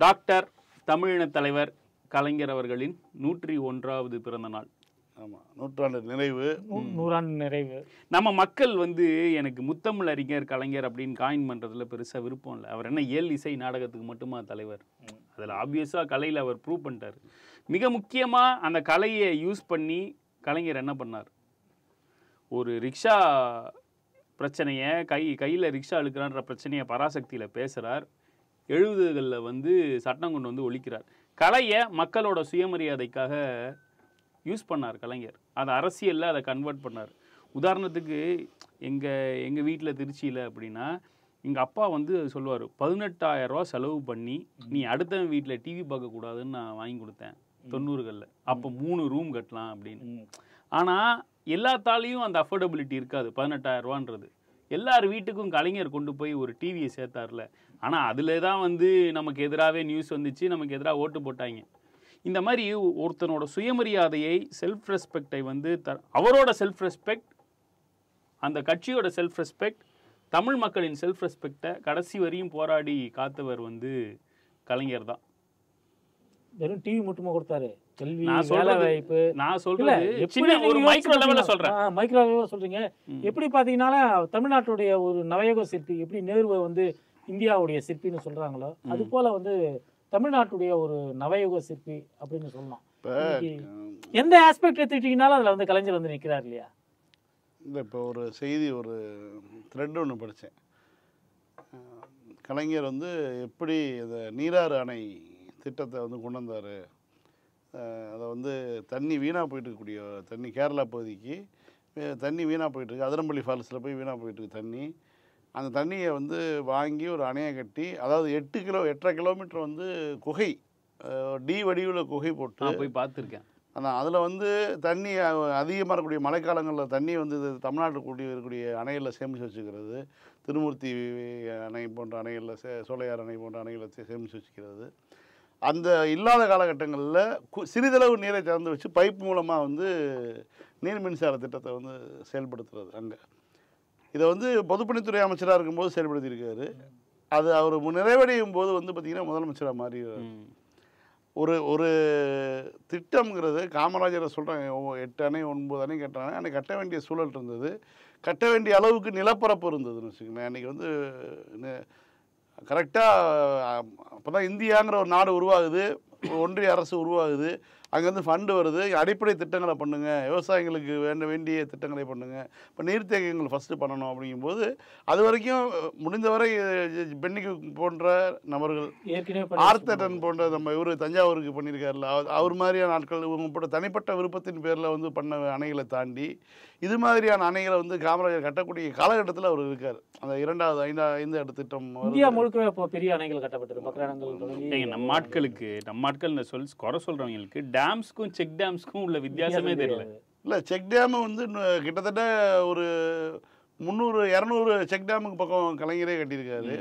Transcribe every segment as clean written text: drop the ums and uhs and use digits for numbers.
Doctor தமிழின தலைவர் கலைஞர் அவர்களின் 101வது பிறந்த நாள். ஆமாம், நூற்றாண்டு நிறைவு, நூறாண்டு நிறைவு. நம்ம மக்கள் எனக்கு முத்தமிழ் அறிஞர் கலைஞர் அப்படின்னு காயின் பண்ணுறதுல பெருசாக விருப்பம் இல்லை. அவர் என்ன இயல் இசை நாடகத்துக்கு மட்டுமா தலைவர்? அதில் ஆப்வியஸாக கலையில் அவர் ப்ரூவ் பண்ணிட்டார். மிக முக்கியமாக அந்த கலையை யூஸ் பண்ணி கலைஞர் என்ன பண்ணார்? ஒரு ரிக்ஷா பிரச்சனையை கையில் ரிக்ஷா இழுக்கிறான்ற பிரச்சனையை பராசக்தியில் பேசுகிறார். 70களில் சட்டம் கொண்டு வந்து ஒழிக்கிறார். கலையை மக்களோட சுயமரியாதைக்காக யூஸ் பண்ணார் கலைஞர். அதை அரசியலில் அதை கன்வெர்ட் பண்ணார். உதாரணத்துக்கு எங்கள் வீட்டில் திருச்சியில் அப்படின்னா எங்கள் அப்பா சொல்லுவார், 18,000 ரூபா செலவு பண்ணி நீ அடுத்த வீட்டில் டிவி பார்க்கக்கூடாதுன்னு நான் வாங்கி கொடுத்தேன் 90களில். அப்போ 3 ரூம் கட்டலாம் அப்படின்னு. ஆனால் எல்லாத்தாலையும் அந்த அஃபோர்டபிலிட்டி இருக்காது. 18,000 ரூபான்றது எல்லார் வீட்டுக்கும் கலைஞர் கொண்டு போய் ஒரு டிவியை சேர்த்தார்ல. ஆனால் அதில் தான் நமக்கு எதிராகவே நியூஸ் வந்துச்சு, நமக்கு எதிராக ஓட்டு போட்டாங்க. இந்த மாதிரி ஒருத்தனோட சுயமரியாதையை, செல்ஃப் ரெஸ்பெக்டை அவரோட செல்ஃப் ரெஸ்பெக்ட், அந்த கட்சியோட செல்ஃப் ரெஸ்பெக்ட், தமிழ் மக்களின் செல்ஃப் ரெஸ்பெக்டை கடைசி வரையும் போராடி காத்தவர் கலைஞர் தான். வெறும் டிவி மட்டுமா கொடுத்தாரு? கல்வி, வேலை வாய்ப்பு. நான் சொல்றது சின்ன ஒரு மைக்ரோ லெவல்ல சொல்றேன். மைக்ரோ லெவல்ல சொல்றீங்க. எப்படி பாத்தீங்கன்னா தமிழ்நாட்டுடைய ஒரு நவயுக சிற்பி எப்படி நேருவை இந்தியாவுடைய சிற்பின்னு சொல்றாங்களோ அது போல தமிழ்நாட்டுடைய ஒரு நவயுக சிற்பி அப்படின்னு சொல்லலாம். எந்த ஆஸ்பெக்ட் எடுத்துக்கிட்டீங்கனாலும் அதுல கலைஞர் நிற்கிறார் இல்லையா? இல்லை, இப்போ ஒரு செய்தி, ஒரு த்ரெட் ஒன்று படித்தேன். கலைஞர் எப்படி இந்த நீராறு அணை திட்டத்தை கொண்டு வந்தார். அதை தண்ணி வீணாக போயிட்டு இருக்கக்கூடிய தண்ணி, கேரளா பகுதிக்கு தண்ணி வீணாக போயிட்டுருக்கு. அதிரம்பள்ளி ஃபால்ஸில் போய் வீணாக போயிட்டுருக்கு தண்ணி. அந்த தண்ணியை வாங்கி ஒரு அணையை கட்டி, அதாவது 8.5 கிலோமீட்டர் குகை, டி வடிவில் குகை போட்டு போய் பார்த்துருக்கேன். ஆனால் அதில் தண்ணி அதிகமாக இருக்கக்கூடிய மழைக்காலங்களில் தண்ணி தமிழ்நாட்டுக்குள்ளே இருக்கக்கூடிய அணைகளில் சேமித்து வச்சுக்கிறது. திருமூர்த்தி அணை போன்ற அணைகளில், சோலையார் அணை போன்ற அணைகளில் சேமித்து வச்சுக்கிறது. அந்த இல்லாத காலகட்டங்களில் சிறிதளவு நீரை திறந்து வச்சு பைப் மூலமாக நீர் மின்சார திட்டத்தை செயல்படுத்துறது. அங்கே இதை பொதுப்பணித்துறை அமைச்சராக இருக்கும்போது செயல்படுத்தியிருக்காரு. அது அவர் நிறைவடையும் போது பார்த்திங்கன்னா முதலமைச்சராக மாறிடுறாரு. ஒரு திட்டம்ங்கிறது காமராஜரை சொல்கிறாங்க, 8 அணை 9 அணை கட்டுறாங்க. அன்றைக்கி கட்ட வேண்டிய சூழல் இருந்தது, கட்ட வேண்டிய அளவுக்கு நிலப்பரப்பு இருந்ததுன்னு வச்சுக்கோங்களேன். அன்றைக்கி கரெக்டாக அப்போ தான் இந்தியாங்கிற ஒரு நாடு உருவாகுது, ஒன்றிய அரசு உருவாகுது, அங்கேருந்து ஃபண்டு வருது. அடிப்படை திட்டங்களை பண்ணுங்கள், விவசாயிகளுக்கு வேண்டிய திட்டங்களை பண்ணுங்கள், இப்போ நீர்த்தேக்கங்கள் ஃபஸ்ட்டு பண்ணணும். அப்படிங்கும்போது அது வரைக்கும் முடிந்தவரை பென்னிக்கு போன்ற நபர்கள், ஆர்த்தடன் போன்ற நம்ம தஞ்சாவூருக்கு பண்ணியிருக்காருல, அவர் மாதிரியான ஆட்கள் இவங்க போட்ட தனிப்பட்ட விருப்பத்தின் பேரில் பண்ண அணைகளை தாண்டி இது மாதிரியான அணைகளை காமராஜர் கட்டக்கூடிய காலகட்டத்தில் அவர் இருக்கார். அந்த 2வது 5வது திட்டம் இந்தியா முழுக்க பெரிய அணைகள் கட்டப்பட்டது. நம்ம ஆட்கள் குறை சொல்றவங்களுக்கு டேம்ஸ்க்கும் செக் டேம்ஸ்க்கும் உள்ள வித்தியாசமே தெரியல. இல்லை, செக் டேம் கிட்டத்தட்ட ஒரு 300-200 செக் டேமுக்கு பக்கம் கலைஞரே கட்டியிருக்காரு.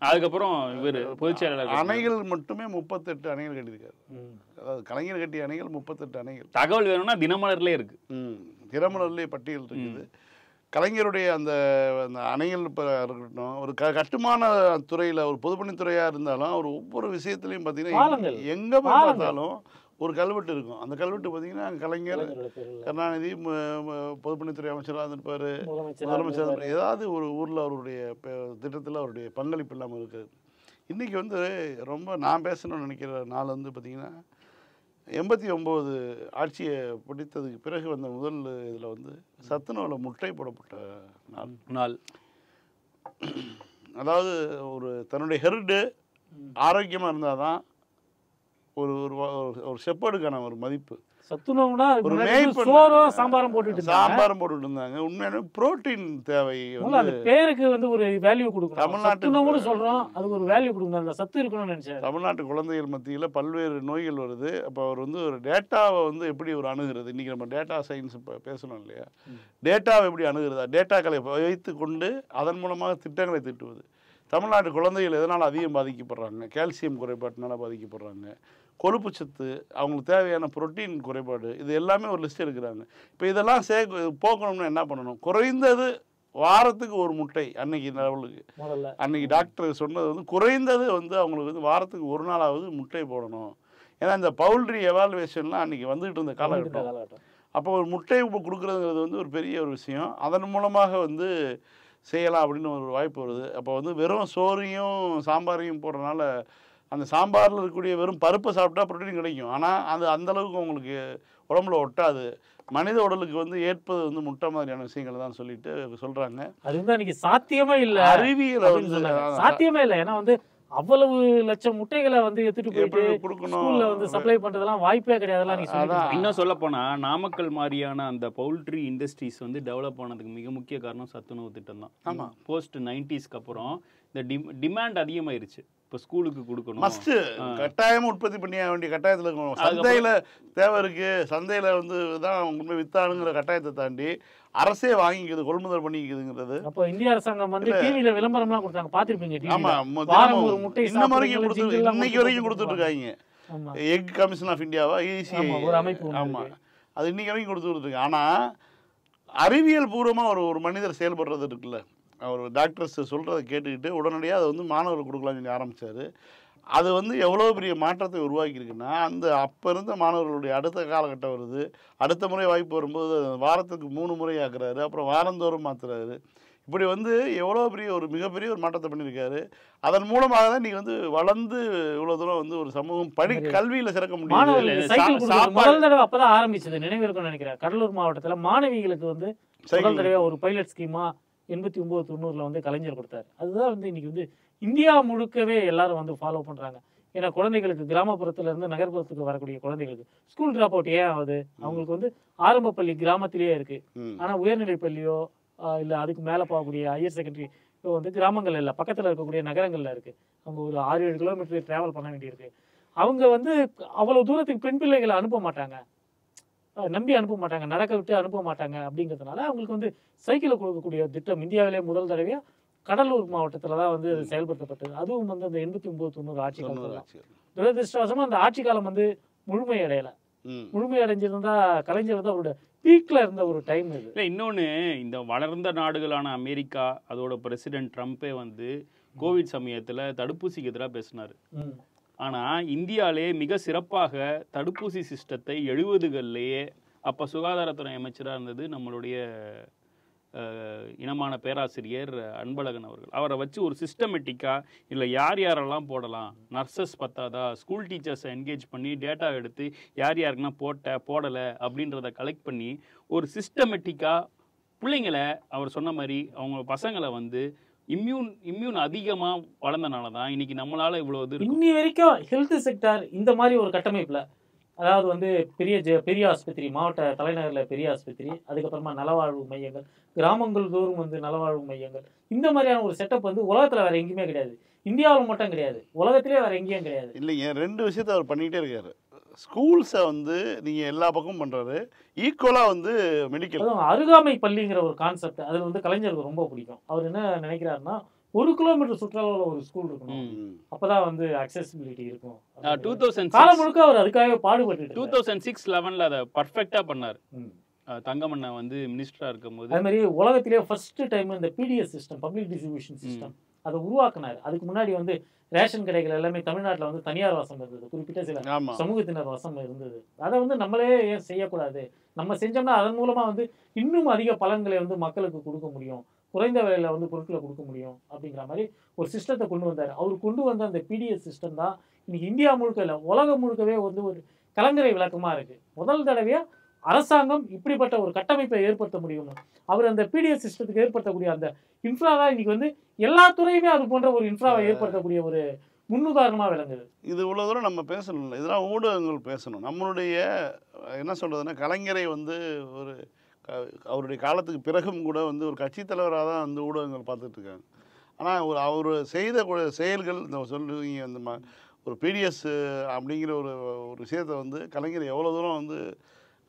அதுக்கப்புறம் இவர் பொதுச் செயலாளர் அணைகள் மட்டுமே 38 அணைகள் கட்டியிருக்காரு. அதாவது கலைஞர் கட்டிய அணைகள் 38 அணைகள். தகவல் வேணும்னா தினமலர்லேயே இருக்கு, தினமலர்லேயே பட்டியல் இருக்குது. கலைஞருடைய அந்த அணைகள் இப்போ இருக்கட்டும், ஒரு கட்டுமான துறையில் ஒரு பொதுப்பணித்துறையாக இருந்தாலும் அவர் ஒவ்வொரு விஷயத்துலையும் பார்த்தீங்கன்னா எங்கே போய் பார்த்தாலும் ஒரு கல்வெட்டு இருக்கும். அந்த கல்வெட்டு பார்த்தீங்கன்னா கலைஞர், கருணாநிதி பொதுப்பணித்துறை அமைச்சராக இருந்திருப்பார், முதலமைச்சர், ஏதாவது ஒரு ஊரில் அவருடைய திட்டத்தில் அவருடைய பங்களிப்பு இல்லாமல் இருக்குது. இன்றைக்கி ரொம்ப நான் பேசணும்னு நினைக்கிற நாள் பார்த்திங்கன்னா 89 ஆட்சியை பிடித்ததுக்கு பிறகு முதல் இதில் சத்துணவில் முட்டை போடப்பட்ட நாள். அதாவது தன்னுடைய ஹெர்டு ஆரோக்கியமாக இருந்தால் தான் ஒரு ஷெப்பர்டுக்கான ஒரு மதிப்பு. சத்துணவுனா ஒரு சாம்பாரம் போட்டுட்டு இருந்தாங்க. உண்மையான புரோட்டீன் தேவை பேருக்கு ஒரு வேல்யூ கொடுக்கணும். தமிழ்நாட்டு சொல்றோம், அதுக்கு ஒரு வேல்யூ கொடுக்கணும், அந்த சத்து இருக்கணும்னு நினைச்சேன். தமிழ்நாட்டு குழந்தைகள் மத்தியில் பல்வேறு நோய்கள் வருது. அப்போ அவர் ஒரு டேட்டாவை எப்படி ஒரு அணுகிறது. இன்றைக்கி நம்ம டேட்டா சயின்ஸ் பேசணும் இல்லையா? டேட்டாவை எப்படி அணுகிறதா, டேட்டாக்களை வைத்து கொண்டு அதன் மூலமாக திட்டங்களை திட்டுவது. தமிழ்நாட்டு குழந்தைகள் எதனால் அதிகம் பாதிக்கப்படுறாங்க? கால்சியம் குறைபாட்டினால பாதிக்கப்படுறாங்க, கொழுப்பு சத்து, அவங்களுக்கு தேவையான புரோட்டீன் குறைபாடு, இது எல்லாமே ஒரு லிஸ்ட் எடுக்கிறாங்க. இப்போ இதெல்லாம் போக்கணும்னா என்ன பண்ணணும்? குறைந்தது வாரத்துக்கு ஒரு முட்டை அன்னைக்கு லெவலுக்கு. முதல்ல அன்னைக்கு டாக்டர் சொன்னது வந்து குறைந்தது வந்து அவங்களுக்கு வந்து வாரத்துக்கு ஒரு நாளாவது முட்டை போடணும். ஏன்னா இந்த பவுல்ட்ரி எவாலுவேஷன்லாம் அன்னைக்கு வந்துகிட்டு இருந்த இந்த காலகட்டம். காலகட்டம் அப்போ ஒரு முட்டை கொடுக்குறதுங்கிறது வந்து ஒரு பெரிய ஒரு விஷயம். அதன் மூலமாக வந்து செய்யலாம் அப்படின்னு ஒரு வாய்ப்பு வருது. அப்போ வந்து வெறும் சோறையும் சாம்பாரையும் போடுறதுனால அந்த சாம்பாரில் இருக்கக்கூடிய வெறும் பருப்பை சாப்பிட்டா புரோட்டீன் கிடைக்கும். ஆனால் அது அந்தளவுக்கு உங்களுக்கு உடம்புல ஒட்டாது. மனித உடலுக்கு வந்து ஏற்பது வந்து முட்டை மாதிரியான விஷயங்கள் தான் சொல்லிட்டு சொல்கிறாங்க. அது வந்து அன்னைக்கு சாத்தியமே இல்லை அறிவியலை அப்படின்னு வந்து சொன்னாங்க. சாத்தியமே இல்லை. ஏன்னா வந்து அவ்வளவு லட்சம் முட்டைகளை வந்து எடுத்துட்டு போயிட்டு எப்படி கொடுக்கணும் ஸ்கூல்ல வந்து சப்ளை பண்றதெல்லாம் வாய்ப்பே கிடையாதுலாம் நீங்க சொல்லிட்டு அதான். இன்னும் சொல்ல போனா நாமக்கல் மாதிரியான அந்த பவுல்ட்ரி இண்டஸ்ட்ரீஸ் வந்து டெவலப் ஆனதுக்கு மிக முக்கிய காரணம் சத்துணவு திட்டம் தான். ஆமா. போஸ்ட் 90ஸ்க்கு அப்புறம் இந்த டிமாண்ட் அதிகமாயிருச்சு. இப்போ ஸ்கூலுக்கு கொடுக்கணும், மஸ்ட் கட்டாயமாக உற்பத்தி பண்ண வேண்டிய கட்டாயத்தில் இருக்கணும். சந்தையில் தேவை இருக்குது, சந்தையில் வந்து தான் உண்மை வித்தானுங்கிற கட்டாயத்தை தாண்டி அரசே வாங்கிக்குது, கொள்முதல் பண்ணிக்குதுங்கிறது. அப்போ இந்திய அரசாங்கம் வந்து டிவில விளம்பரம்லாம் கொடுத்தாங்க, பார்த்திருப்பீங்க டிவில. ஆமாம், வாரம் ஒரு முட்டை இன்னும் வரைக்கும் சாப்பிடுங்க, கொடுத்து ஜிங்கெல்லாம் இன்னைக்கு வரைக்கும் கொடுத்துட்டு இருக்காங்க. ஆமா. எக் கமிஷன் ஆஃப் இந்தியாவா ECI ஆமா, ஒரு அமைப்பு ஒண்ணு ஆமாம், இருக்கு. அது இன்னைக்கு வரைக்கும் கொடுத்துட்டு இருக்கு. ஆனால் அறிவியல் பூர்வமாக ஒரு மனிதர் செயல்படுறது இருக்குல்ல, அவர் டாக்டர்ஸ் சொல்கிறத கேட்டுக்கிட்டு உடனடியாக அதை வந்து மாணவர்களுக்கு கொடுக்கலாம்னு சொல்லி ஆரம்பித்தார். அது வந்து எவ்வளோ பெரிய மாற்றத்தை உருவாக்கியிருக்குன்னா, அந்த அப்போ இருந்த மாணவர்களுடைய அடுத்த காலகட்டம் வருது, அடுத்த முறை வாய்ப்பு வரும்போது வாரத்துக்கு 3 முறை ஆக்குறாரு, அப்புறம் வாரந்தோறும் மாற்றுறாரு. இப்படி வந்து எவ்வளோ பெரிய ஒரு மிகப்பெரிய ஒரு மாற்றத்தை பண்ணியிருக்காரு. அதன் மூலமாக தான் நீங்கள் வந்து வளர்ந்து இவ்வளோ தூரம் வந்து ஒரு சமூகம் கல்வியில் சிறக்க முடியும். மாணவர்களுக்கு சைக்கிள் கொடுக்குறது முதல் தடவை அப்பதான் ஆரம்பிச்சது, நினைவு இருக்கும்னு நினைக்கிறேன். கடலூர் மாவட்டத்துல மாணவிகளுக்கு வந்து முதல் தடவை ஒரு பைலட் ஸ்கீமா 89-90 வந்து கலைஞர் கொடுத்தாரு. அதுதான் வந்து இன்னைக்கு வந்து இந்தியா முழுக்கவே எல்லாரும் வந்து ஃபாலோ பண்றாங்க. ஏன்னா குழந்தைகளுக்கு கிராமப்புறத்துல இருந்து நகர்ப்புறத்துக்கு வரக்கூடிய குழந்தைகளுக்கு ஸ்கூல் டிராப் அவுட் ஏன் ஆகுது? அவங்களுக்கு வந்து ஆரம்ப பள்ளி கிராமத்திலேயே இருக்கு. ஆனா உயர்நிலை பள்ளியோ இல்ல அதுக்கு மேல போகக்கூடிய ஹையர் செகண்டரி வந்து கிராமங்கள் இல்லை, பக்கத்துல இருக்கக்கூடிய நகரங்கள்ல இருக்கு. அவங்க ஒரு 6-7 கிலோமீட்டர் டிராவல் பண்ண வேண்டியிருக்கு. அவங்க வந்து அவ்வளவு தூரத்துக்கு பெண் பிள்ளைகளை அனுப்ப மாட்டாங்க, நம்பி அனுப்ப மாட்டாங்க, நடக்க விட்டு அனுப்ப மாட்டாங்க. அப்படிங்கிறதுனால அவங்களுக்கு வந்து சைக்கிளை கொடுக்கக்கூடிய திட்டம் இந்தியாவிலே முதல் தடவையா கடலூர் மாவட்டத்துல தான் வந்து அது செயல்படுத்தப்பட்டது. அதுவும் வந்து அந்த 89-90 ஆட்சி காலத்துல தான். துரதிருஷ்டவசமா அந்த ஆட்சி காலம் வந்து முழுமையடையலை. முழுமையடைஞ்சிருந்தா கலைஞர் வந்து அவரோட பீக்ல இருந்த ஒரு டைம் இது. இல்லை, இன்னொன்று இந்த வளர்ந்த நாடுகளான அமெரிக்கா அதோட பிரசிடென்ட் ட்ரம்ப்பே வந்து கோவிட் சமயத்தில் தடுப்பூசிக்கு எதிராக பேசினார். ஆனால் இந்தியாவிலே மிக சிறப்பாக தடுப்பூசி சிஸ்டத்தை 70களிலேயே அப்போ சுகாதாரத்துறை அமைச்சராக இருந்தது நம்மளுடைய இனமான பேராசிரியர் அன்பழகன் அவர்கள். அவரை வச்சு ஒரு சிஸ்டமேட்டிக்காக இல்லை யார் யாரெல்லாம் போடலாம், நர்சஸ் பத்தாதா, ஸ்கூல் டீச்சர்ஸை என்கேஜ் பண்ணி டேட்டா எடுத்து யார் யாருக்குன்னா போடலை அப்படின்றத கலெக்ட் பண்ணி ஒரு சிஸ்டமேட்டிக்காக பிள்ளைங்களை அவர் சொன்ன மாதிரி அவங்க பசங்களை வந்து இம்யூன் அதிகமாக வளர்ந்தனால தான் இன்னைக்கு நம்மளால் இவ்வளோ இது இன்னி வரைக்கும் ஹெல்த் செக்டார் இந்த மாதிரி ஒரு கட்டமைப்பில், அதாவது வந்து பெரிய ஆஸ்பத்திரி, மாவட்ட தலைநகரில் பெரிய ஆஸ்பத்திரி, அதுக்கப்புறமா நலவாழ்வு மையங்கள், கிராமங்கள் தோறும் வந்து நலவாழ்வு மையங்கள், இந்த மாதிரியான ஒரு செட்டப் வந்து உலகத்தில் வேற எங்கேயுமே கிடையாது. இந்தியாவில் மட்டும் கிடையாது, உலகத்திலே வேற எங்கேயும் கிடையாது. இல்லைங்க, 2 விஷயத்தை அவர் பண்ணிகிட்டே இருக்காரு. ஸ்கூல்ஸை வந்து நீங்கள் எல்லா பக்கமும் பண்ணுறாரு, ஈக்குவலாக வந்து மெடிக்கல் அருகாமை பள்ளிங்கிற ஒரு கான்செப்ட் அதில் வந்து கலைஞருக்கு ரொம்ப பிடிக்கும். அவர் என்ன நினைக்கிறாருன்னா 1 கிலோமீட்டர் சுற்றளவில் ஒரு ஸ்கூல் இருக்கணும், அப்பதான் வந்து அக்சசிபிலிட்டி இருக்கும். 2006 காலம் முழுக்க அவர் அதுக்காகவே பாடுபட்டு 2006-11 அதை பர்ஃபெக்டாக பண்ணார். தங்கமண்ணா வந்து மினிஸ்டராக இருக்கும்போது அது மாதிரி உலகத்திலேயே ஃபர்ஸ்ட் டைம் இந்த PDS system, public distribution system, அதை உருவாக்குனார். அதுக்கு முன்னாடி வந்து ரேஷன் கடைகள் எல்லாமே தமிழ்நாட்டில் வந்து தனியார் வசம் இருந்தது, குறிப்பிட்ட சில சமூகத்தினர் வசம் இருந்தது. அதை வந்து நம்மளே ஏன் செய்யக்கூடாது, நம்ம செஞ்சோம்னா அதன் மூலமா வந்து இன்னும் அதிக பலன்களை வந்து மக்களுக்கு கொடுக்க முடியும், குறைந்த விலையில வந்து பொருட்களை கொடுக்க முடியும் அப்படிங்கிற மாதிரி ஒரு சிஸ்டத்தை கொண்டு வந்தார். அவர் கொண்டு வந்த அந்த பிடிஎஸ் சிஸ்டம் தான் இன்னைக்கு இந்தியா முழுக்க இல்லை, உலகம் முழுக்கவே வந்து ஒரு கலங்கரை விளக்கமா இருக்கு. முதல் தடவையா அரசாங்கம் இப்படிப்பட்ட ஒரு கட்டமைப்பை ஏற்படுத்த முடியும். அவர் அந்த பிடிஎஸ் சிஸ்டத்துக்கு ஏற்படுத்தக்கூடிய அந்த இன்ஃப்ரா தான் இன்னைக்கு வந்து எல்லா துறையுமே அது போன்ற ஒரு இன்ஃப்ராவை ஏற்படுத்தக்கூடிய ஒரு முன்னுதாரணமா விளங்குது. இது இவ்வளோ தூரம் நம்ம பேசணும், இதெல்லாம் ஊடகங்கள் பேசணும். நம்மளுடைய என்ன சொல்றதுன்னா, கலைஞரை வந்து ஒரு அவருடைய காலத்துக்கு பிறகும் கூட வந்து ஒரு கட்சி தலைவராக தான் வந்து ஊடகங்கள் பார்த்துட்டு இருக்காங்க. ஆனால் அவர் செய்த செயல்கள் இந்த சொல்லுவீங்க அந்த ஒரு பிடிஎஸ் அப்படிங்கிற ஒரு விஷயத்தை வந்து கலைஞர் எவ்வளோ தூரம் வந்து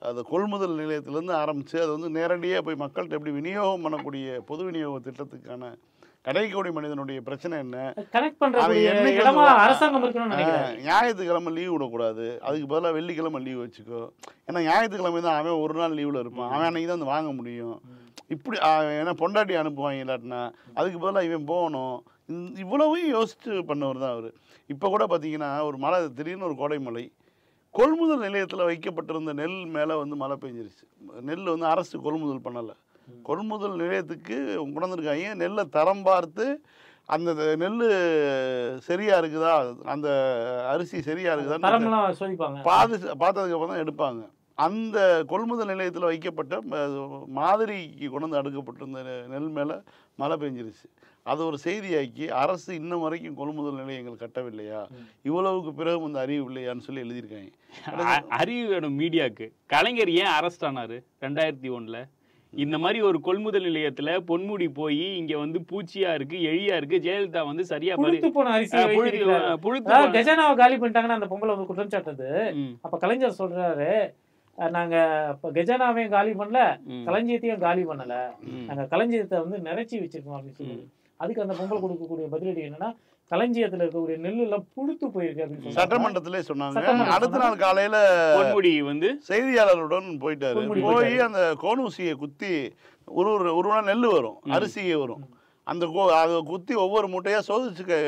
அது கொள்முதல் நிலையத்திலேருந்து ஆரம்பித்து அது வந்து நேரடியாக போய் மக்கள்கிட்ட எப்படி விநியோகம் பண்ணக்கூடிய பொது விநியோக திட்டத்துக்கான கடைக்கோடி மனிதனுடைய பிரச்சனை என்ன, கனெக்ட் பண்றது அரசாங்கம் இருக்கணும்னு நினைக்கிறேன். ஞாயிற்றுக்கிழமை லீவ் விடக்கூடாது, அதுக்கு பதிலாக வெள்ளிக்கிழமை லீவ் வச்சுக்கோ. ஏன்னா ஞாயிற்றுக்கிழமை தான் அவன் ஒரு நாள் லீவில் இருப்பான், அவன் அன்னைக்கு தான் வாங்க முடியும். இப்படி ஏன்னா பொண்டாட்டி அனுப்புவாங்க இல்லாட்டினா அதுக்கு பதிலாக இவன் போகணும். இவ்வளவையும் யோசித்து பண்ணவர் தான் அவர். இப்போ கூட பார்த்தீங்கன்னா ஒரு மழை, திடீர்னு ஒரு கோடை மழை, கொள்முதல் நிலையத்தில் வைக்கப்பட்டிருந்த நெல் மேலே வந்து மழை பெஞ்சிருச்சு. நெல் வந்து அரசு கொள்முதல் பண்ணலை. கொள்முதல் நிலையத்துக்கு கொண்டிருக்காங்க, நெல்லை தரம் பார்த்து அந்த நெல் சரியா இருக்குதா, அந்த அரிசி சரியா இருக்குதான்னு பார்த்ததுக்கு அப்புறம் தான் எடுப்பாங்க. அந்த கொள்முதல் நிலையத்தில் வைக்கப்பட்ட மாதிரிக்கு கொண்டு வந்து அடுக்கப்பட்டிருந்த நெல் மேலே மழை பெஞ்சிருச்சு. அது ஒரு செய்தியாக்கி அரசு இன்னும் வரைக்கும் கொள்முதல் நிலையங்கள் கட்டவில்லையா, இவ்வளவுக்கு பிறகு வந்து அறிவு இல்லையான்னு சொல்லி எழுதியிருக்காங்க. அறிவு வேணும் மீடியாவுக்கு. கலைஞர் ஏன் அரெஸ்ட் ஆனாரு 2001? இந்த மாதிரி ஒரு கொள்முதல் நிலையத்துல பொன்முடி போய் இங்க வந்து பூச்சியா இருக்கு, எழியா இருக்கு, ஜெயலலிதா வந்து சரியா கஜானாவை காலி பண்ணிட்டாங்கன்னா அந்த பொங்கலை வந்து குற்றம் சாட்டுது. அப்ப கலைஞர் சொல்றாரு, நாங்க இப்ப கஜானாவையும் காலி பண்ணல, களஞ்சியத்தையும் காலி பண்ணல, நாங்க களஞ்சியத்தை வந்து நிறைச்சி வச்சிருக்கோம் அப்படின்னு சொல்லி. அதுக்கு அந்த பொங்கல் கொடுக்கக்கூடிய பதிலடி என்னன்னா, களஞ்சியத்துல இருக்கக்கூடிய நெல்லு எல்லாம் புழுத்து போயிருக்கு அப்படின்னு சட்டமன்றத்திலே சொன்னாங்க. அடுத்த நாள் காலையில பொன்முடி வந்து செய்தியாளருடன் போயிட்டாரு. போய் அந்த கோனூசியை குத்தி ஒரு நெல் வரும், அரிசியே வரும், அந்த அதை குத்தி ஒவ்வொரு மூட்டையா சோதிச்சு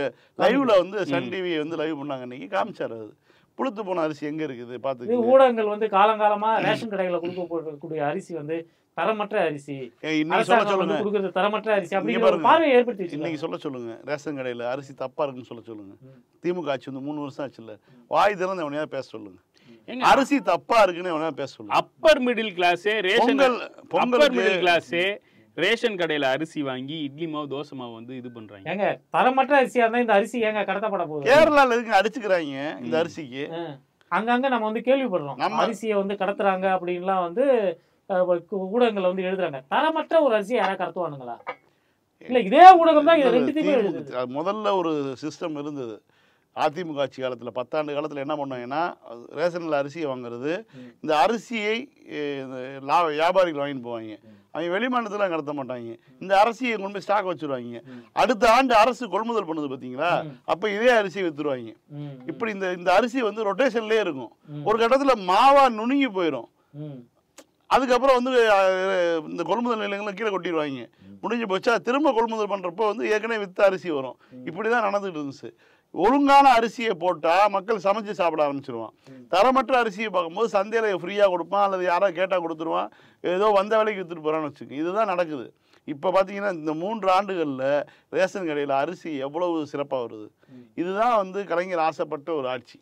லைவ்ல வந்து சன் டிவி வந்து லைவ் பண்ணாங்க. இன்னைக்கு காமிச்சாரு. அது புழுத்து போன அரிசி எங்க இருக்குது பாத்து. ஊடகங்கள் வந்து காலங்காலமா ரேஷன் கடைகளை கொடுக்கக்கூடிய அரிசி வந்து தரமற்ற அரிசி, இன்னைக்கு சொல்ல சொல்லுங்க கொடுக்கறது தரமற்ற அரிசி அப்படிங்கிற ஒரு பார்வையை ஏற்படுத்தி இன்னைக்கு சொல்ல சொல்லுங்க. ரேஷன் கடையில அரிசி தப்பா இருக்குன்னு சொல்ல சொல்லுங்க. திமுக ஆட்சி வந்து 3 வருஷம் ஆச்சுல்ல, வாய் திறந்து எவனையா பேச சொல்லுங்க. அரிசி தப்பா இருக்குன்னு எவனையா பேச சொல்லுங்க. அப்பர் மிடில் கிளாஸே பொங்கல் மிடில் கிளாஸே ரேஷன் கடையில அரிசி வாங்கி இட்லி மாவு, தோசை மாவு வந்து இது பண்றாங்க. ஏங்க தரமற்ற அரிசியா இருந்தா இந்த அரிசி ஏங்க கடத்தப்பட போகுது? கேரளால இருக்கு அடிச்சுக்கிறாங்க இந்த அரிசிக்கு. அங்கங்க நம்ம வந்து கேள்விப்படுறோம், அரிசியை வந்து கடத்துறாங்க அப்படின்லாம் வந்து ஊடகங்கள் வந்து எழுதுறாங்க. தரமற்ற ஒரு அரிசியை யாரா கடத்துவானுங்களா? இல்ல இதே ஊடகம் தான் இது ரெண்டுத்தையுமே எழுதுது. முதல்ல ஒரு சிஸ்டம் இருந்தது அதிமுக ஆட்சி காலத்தில். 10 ஆண்டு காலத்தில் என்ன பண்ணாங்கன்னா, ரேஷனில் அரிசியை வாங்குறது, இந்த அரிசியை வியாபாரிகள் வாங்கிட்டு போவாங்க. அவங்க வெளிமாநிலத்தில் கடத்த மாட்டாங்க. இந்த அரிசியை கொண்டு போய் ஸ்டாக் வச்சுருவாங்க. அடுத்த ஆண்டு அரசு கொள்முதல் பண்ணுது பார்த்தீங்களா, அப்போ இதே அரிசியை விற்றுருவாங்க. இப்படி இந்த அரிசி வந்து ரொட்டேஷன்லேயே இருக்கும். ஒரு கட்டத்தில் மாவா நுணுங்கி போயிடும். அதுக்கப்புறம் வந்து இந்த கொள்முதல் நிலையங்களை கீழே கொட்டிடுவாங்க. முடிஞ்சு போச்சா, திரும்ப கொள்முதல் பண்ணுறப்போ வந்து ஏற்கனவே விற்ற அரிசி வரும். இப்படி தான் நடந்துகிட்டு இருந்துச்சு. ஒழுங்கான அரிசியை போட்டால் மக்கள் சமைச்சு சாப்பிட ஆரம்பிச்சிருவான். தரமற்ற அரிசியை பார்க்கும்போது சந்தையில் ஃப்ரீயாக கொடுப்பான், அல்லது யாராவது கேட்டால் கொடுத்துருவான், ஏதோ வந்த வேலைக்கு விற்றுட்டு போகிறான்னு வச்சுக்கோங்க. இதுதான் நடக்குது. இப்போ பார்த்தீங்கன்னா இந்த 3 ஆண்டுகளில் ரேஷன் கடையில் அரிசி எவ்வளவு சிறப்பாக வருது. இதுதான் வந்து கலைஞர் ஆசைப்பட்ட ஒரு ஆட்சி.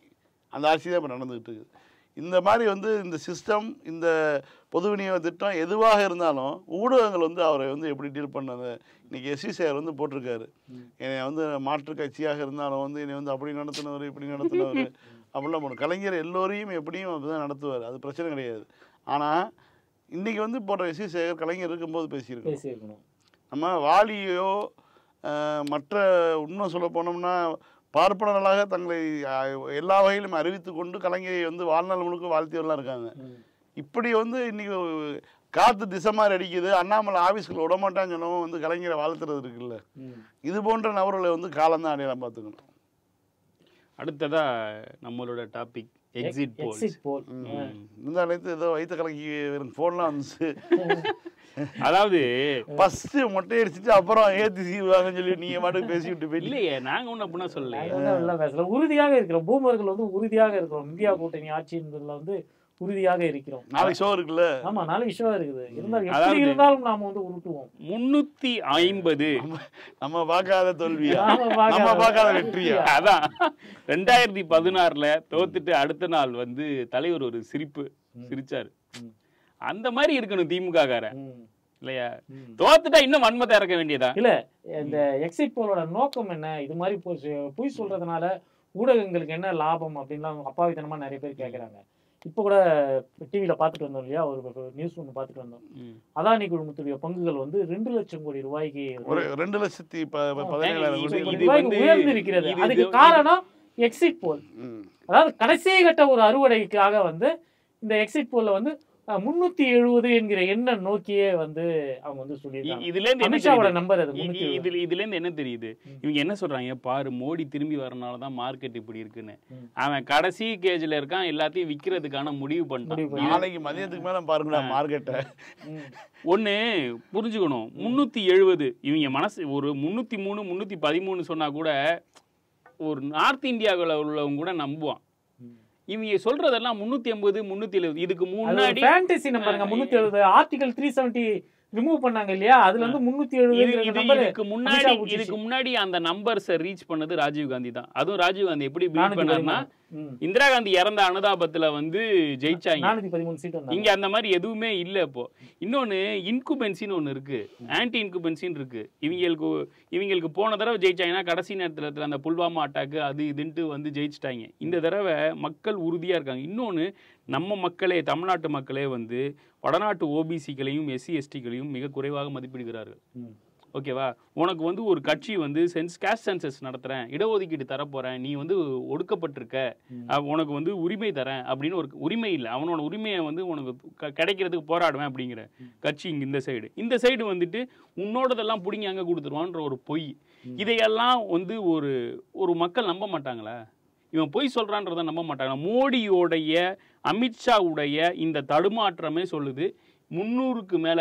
அந்த ஆட்சி தான் இப்போ நடந்துகிட்டு இருக்குது. இந்த மாதிரி வந்து இந்த சிஸ்டம், இந்த பொது விநியோக திட்டம் எதுவாக இருந்தாலும் ஊடகங்கள் வந்து அவரை வந்து எப்படி டீல் பண்ணது. இன்றைக்கி எஸ்வி சார் வந்து போட்டிருக்காரு, என்னை வந்து மாற்று கட்சியாக இருந்தாலும் வந்து என்னை வந்து அப்படி நடத்தினவர், இப்படி நடத்தினவர் அப்படிலாம் போகணும். கலைஞர் எல்லோரையும் எப்படியும் அப்படி தான் நடத்துவார், அது பிரச்சனை கிடையாது. ஆனால் இன்றைக்கி வந்து போடுற எஸ்வி சேகர் கலைஞர் இருக்கும்போது பேசியிருக்கணும். நம்ம வாலியோ மற்ற இன்னும் சொல்ல போனோம்னா பார்ப்பனர்களாக தங்களை எல்லா வகையிலும் அறிவித்து கொண்டு கலைஞரை வந்து வாழ்நாள் முழுக்க வாழ்த்தியவர்களாக இருக்காங்க. இப்படி வந்து இன்னைக்கு காற்று திசை மாதிரி அடிக்குது, அண்ணாமலை ஆஃபீஸ்க்குள்ள விடமாட்டான்னு சொன்னவங்க வந்து கலைஞரை வாழ்த்துறது இருக்குல்ல, இது போன்ற நபர்களை வந்து காலம்தான் அடையாளம் பார்த்துக்கணும். அடுத்ததா நம்மளோட டாபிக் எக்ஸிட் போல். இந்த அனைத்து ஏதோ வைத்த கலக்கி ஃபோன்லாம் வந்துச்சு. அதாவது ஃபர்ஸ்ட் மொட்டை அடிச்சுட்டு அப்புறம் ஏத்தி சீவாங்கன்னு சொல்லி நீங்க மாட்டுக்கு பேசிவிட்டு போய் இல்லையே, நாங்க ஒன்றும் அப்படின்னா சொல்லல. உறுதியாக இருக்கிறோம், பூமர்கள் வந்து உறுதியாக இருக்கிறோம். இந்தியா கூட்டணி ஆட்சின்றதுல வந்து உறுதியாக இருக்கிறோம். நாளைக்கு ஷோ இருக்குல்ல. ஆமா, நாளைக்கு ஷோ இருக்குது. இருந்தாலும் நாம வந்து உருட்டுவோம். 350 நம்ம பார்க்காத தோல்வியா, நம்ம பார்க்காத வெற்றியா? அதான் 2016 தோத்துட்டு அடுத்த நாள் வந்து தலைவர் ஒரு சிரிச்சாரு. அந்த மாதிரி இருக்கணும் திமுக கார இல்லையா? தோத்துட்டா இன்னும் வன்மத்தை இறக்க வேண்டியதா? இல்ல, இந்த எக்ஸிட் போலோட நோக்கம் என்ன? இது மாதிரி பொய் சொல்றதுனால ஊடகங்களுக்கு என்ன லாபம் அப்படின்லாம் அப்பாவித்தனமா நிறைய பேர் கேட்கறாங்க. இப்போ கூட டிவியில பார்த்துட்டு வந்தோம் இல்லையா, ஒரு நியூஸ் ஒன்று பார்த்துட்டு வந்தோம். அதானி குழுமத்துடைய பங்குகள் வந்து 2 லட்சம் கோடி ரூபாய்க்கு 2,17,000 உயர்ந்து இருக்கிறது. அதுக்கு காரணம் எக்ஸிட் போல். அதாவது கடைசி கட்ட ஒரு அறுவடைக்காக வந்து இந்த எக்ஸிட் போல்ல வந்து 370 என்கிற எண்ணை நோக்கியே வந்து அவங்க வந்து சொல்லியிருக்காங்க. இதுல இருந்து என்ன அமித்ஷாவோட தெரியுது? நம்பர் அது 370. இதுல இருந்து என்ன தெரியுது? இவங்க என்ன சொல்றாங்க, பாரு மோடி திரும்பி வரனாலதான் மார்க்கெட் இப்படி இருக்குன்னு. அவன் கடைசி கேஜ்ல இருக்கான், எல்லாத்தையும் விக்கிறதுக்கான முடிவு பண்ணிட்டான். நாளைக்கு மதியத்துக்கு மேல பாருங்களா மார்க்கெட்டை. ஒண்ணு புரிஞ்சுக்கணும், 370 இவங்க மனசு ஒரு 303 313 சொன்னா கூட ஒரு நார்த் இந்தியாவில் உள்ளவங்க கூட நம்புவான். இவங்க சொல்றதெல்லாம் 380 370. இதுக்கு முன்னாடி ஃபேண்டசி நம்பருங்க 370. ஆர்டிகல் 370 ரிமூவ் பண்ணாங்க இல்லையா, அதுல வந்து 370 நம்பர். இதுக்கு முன்னாடி அந்த நம்பர்ஸை ரீச் பண்ணது ராஜீவ் காந்தி தான். அதுவும் ராஜீவ் காந்தி எப்படி பில்ட் பண்ணாருன்னா, இந்திரா காந்தி இறந்த அனுதாபத்துல வந்து ஜெயிச்சாங்க. 413 சீட் வந்தாங்க. இங்க அந்த மாதிரி எதுவுமே இல்ல. இப்போ இன்னொன்னு இன்குபென்சின்னு ஒண்ணு இருக்கு, ஆன்டி இன்குபென்சின்னு இருக்கு. இவங்களுக்கு போன தடவை ஜெயிச்சாங்கன்னா கடைசி நேரத்துல அந்த புல்வாமா அட்டாக்கு அது இதுன்ட்டு வந்து ஜெயிச்சிட்டாங்க. இந்த தடவை மக்கள் உறுதியா இருக்காங்க. இன்னொன்னு, நம்ம மக்களே, தமிழ்நாட்டு மக்களே வந்து வடநாட்டு ஓபிசிகளையும் எஸ்சி எஸ்டிகளையும் மிக குறைவாக மதிப்பிடுகிறார்கள். ஓகேவா? உனக்கு வந்து ஒரு கட்சி வந்து கேஸ்ட் சென்சஸ் நடத்துறேன், இடஒதுக்கீடு தரப்போறேன், நீ வந்து ஒடுக்கப்பட்டிருக்க, உனக்கு வந்து உரிமை தரேன் அப்படின்னு ஒரு உரிமை இல்லை, அவனோட உரிமையை வந்து உனக்கு கிடைக்கிறதுக்கு போராடுவேன் அப்படிங்கிற கட்சி இங்க இந்த சைடு வந்துட்டு உன்னோடதெல்லாம் பிடிங்கி அங்கே கொடுத்துருவான்ற ஒரு பொய். இதையெல்லாம் வந்து ஒரு மக்கள் நம்ப மாட்டாங்களா? இவன் பொய் சொல்றான்றதை நம்ப மாட்டாங்க. மோடியோடைய அமித்ஷாவுடைய இந்த தடுமாற்றமே சொல்லுது 300க்கு மேல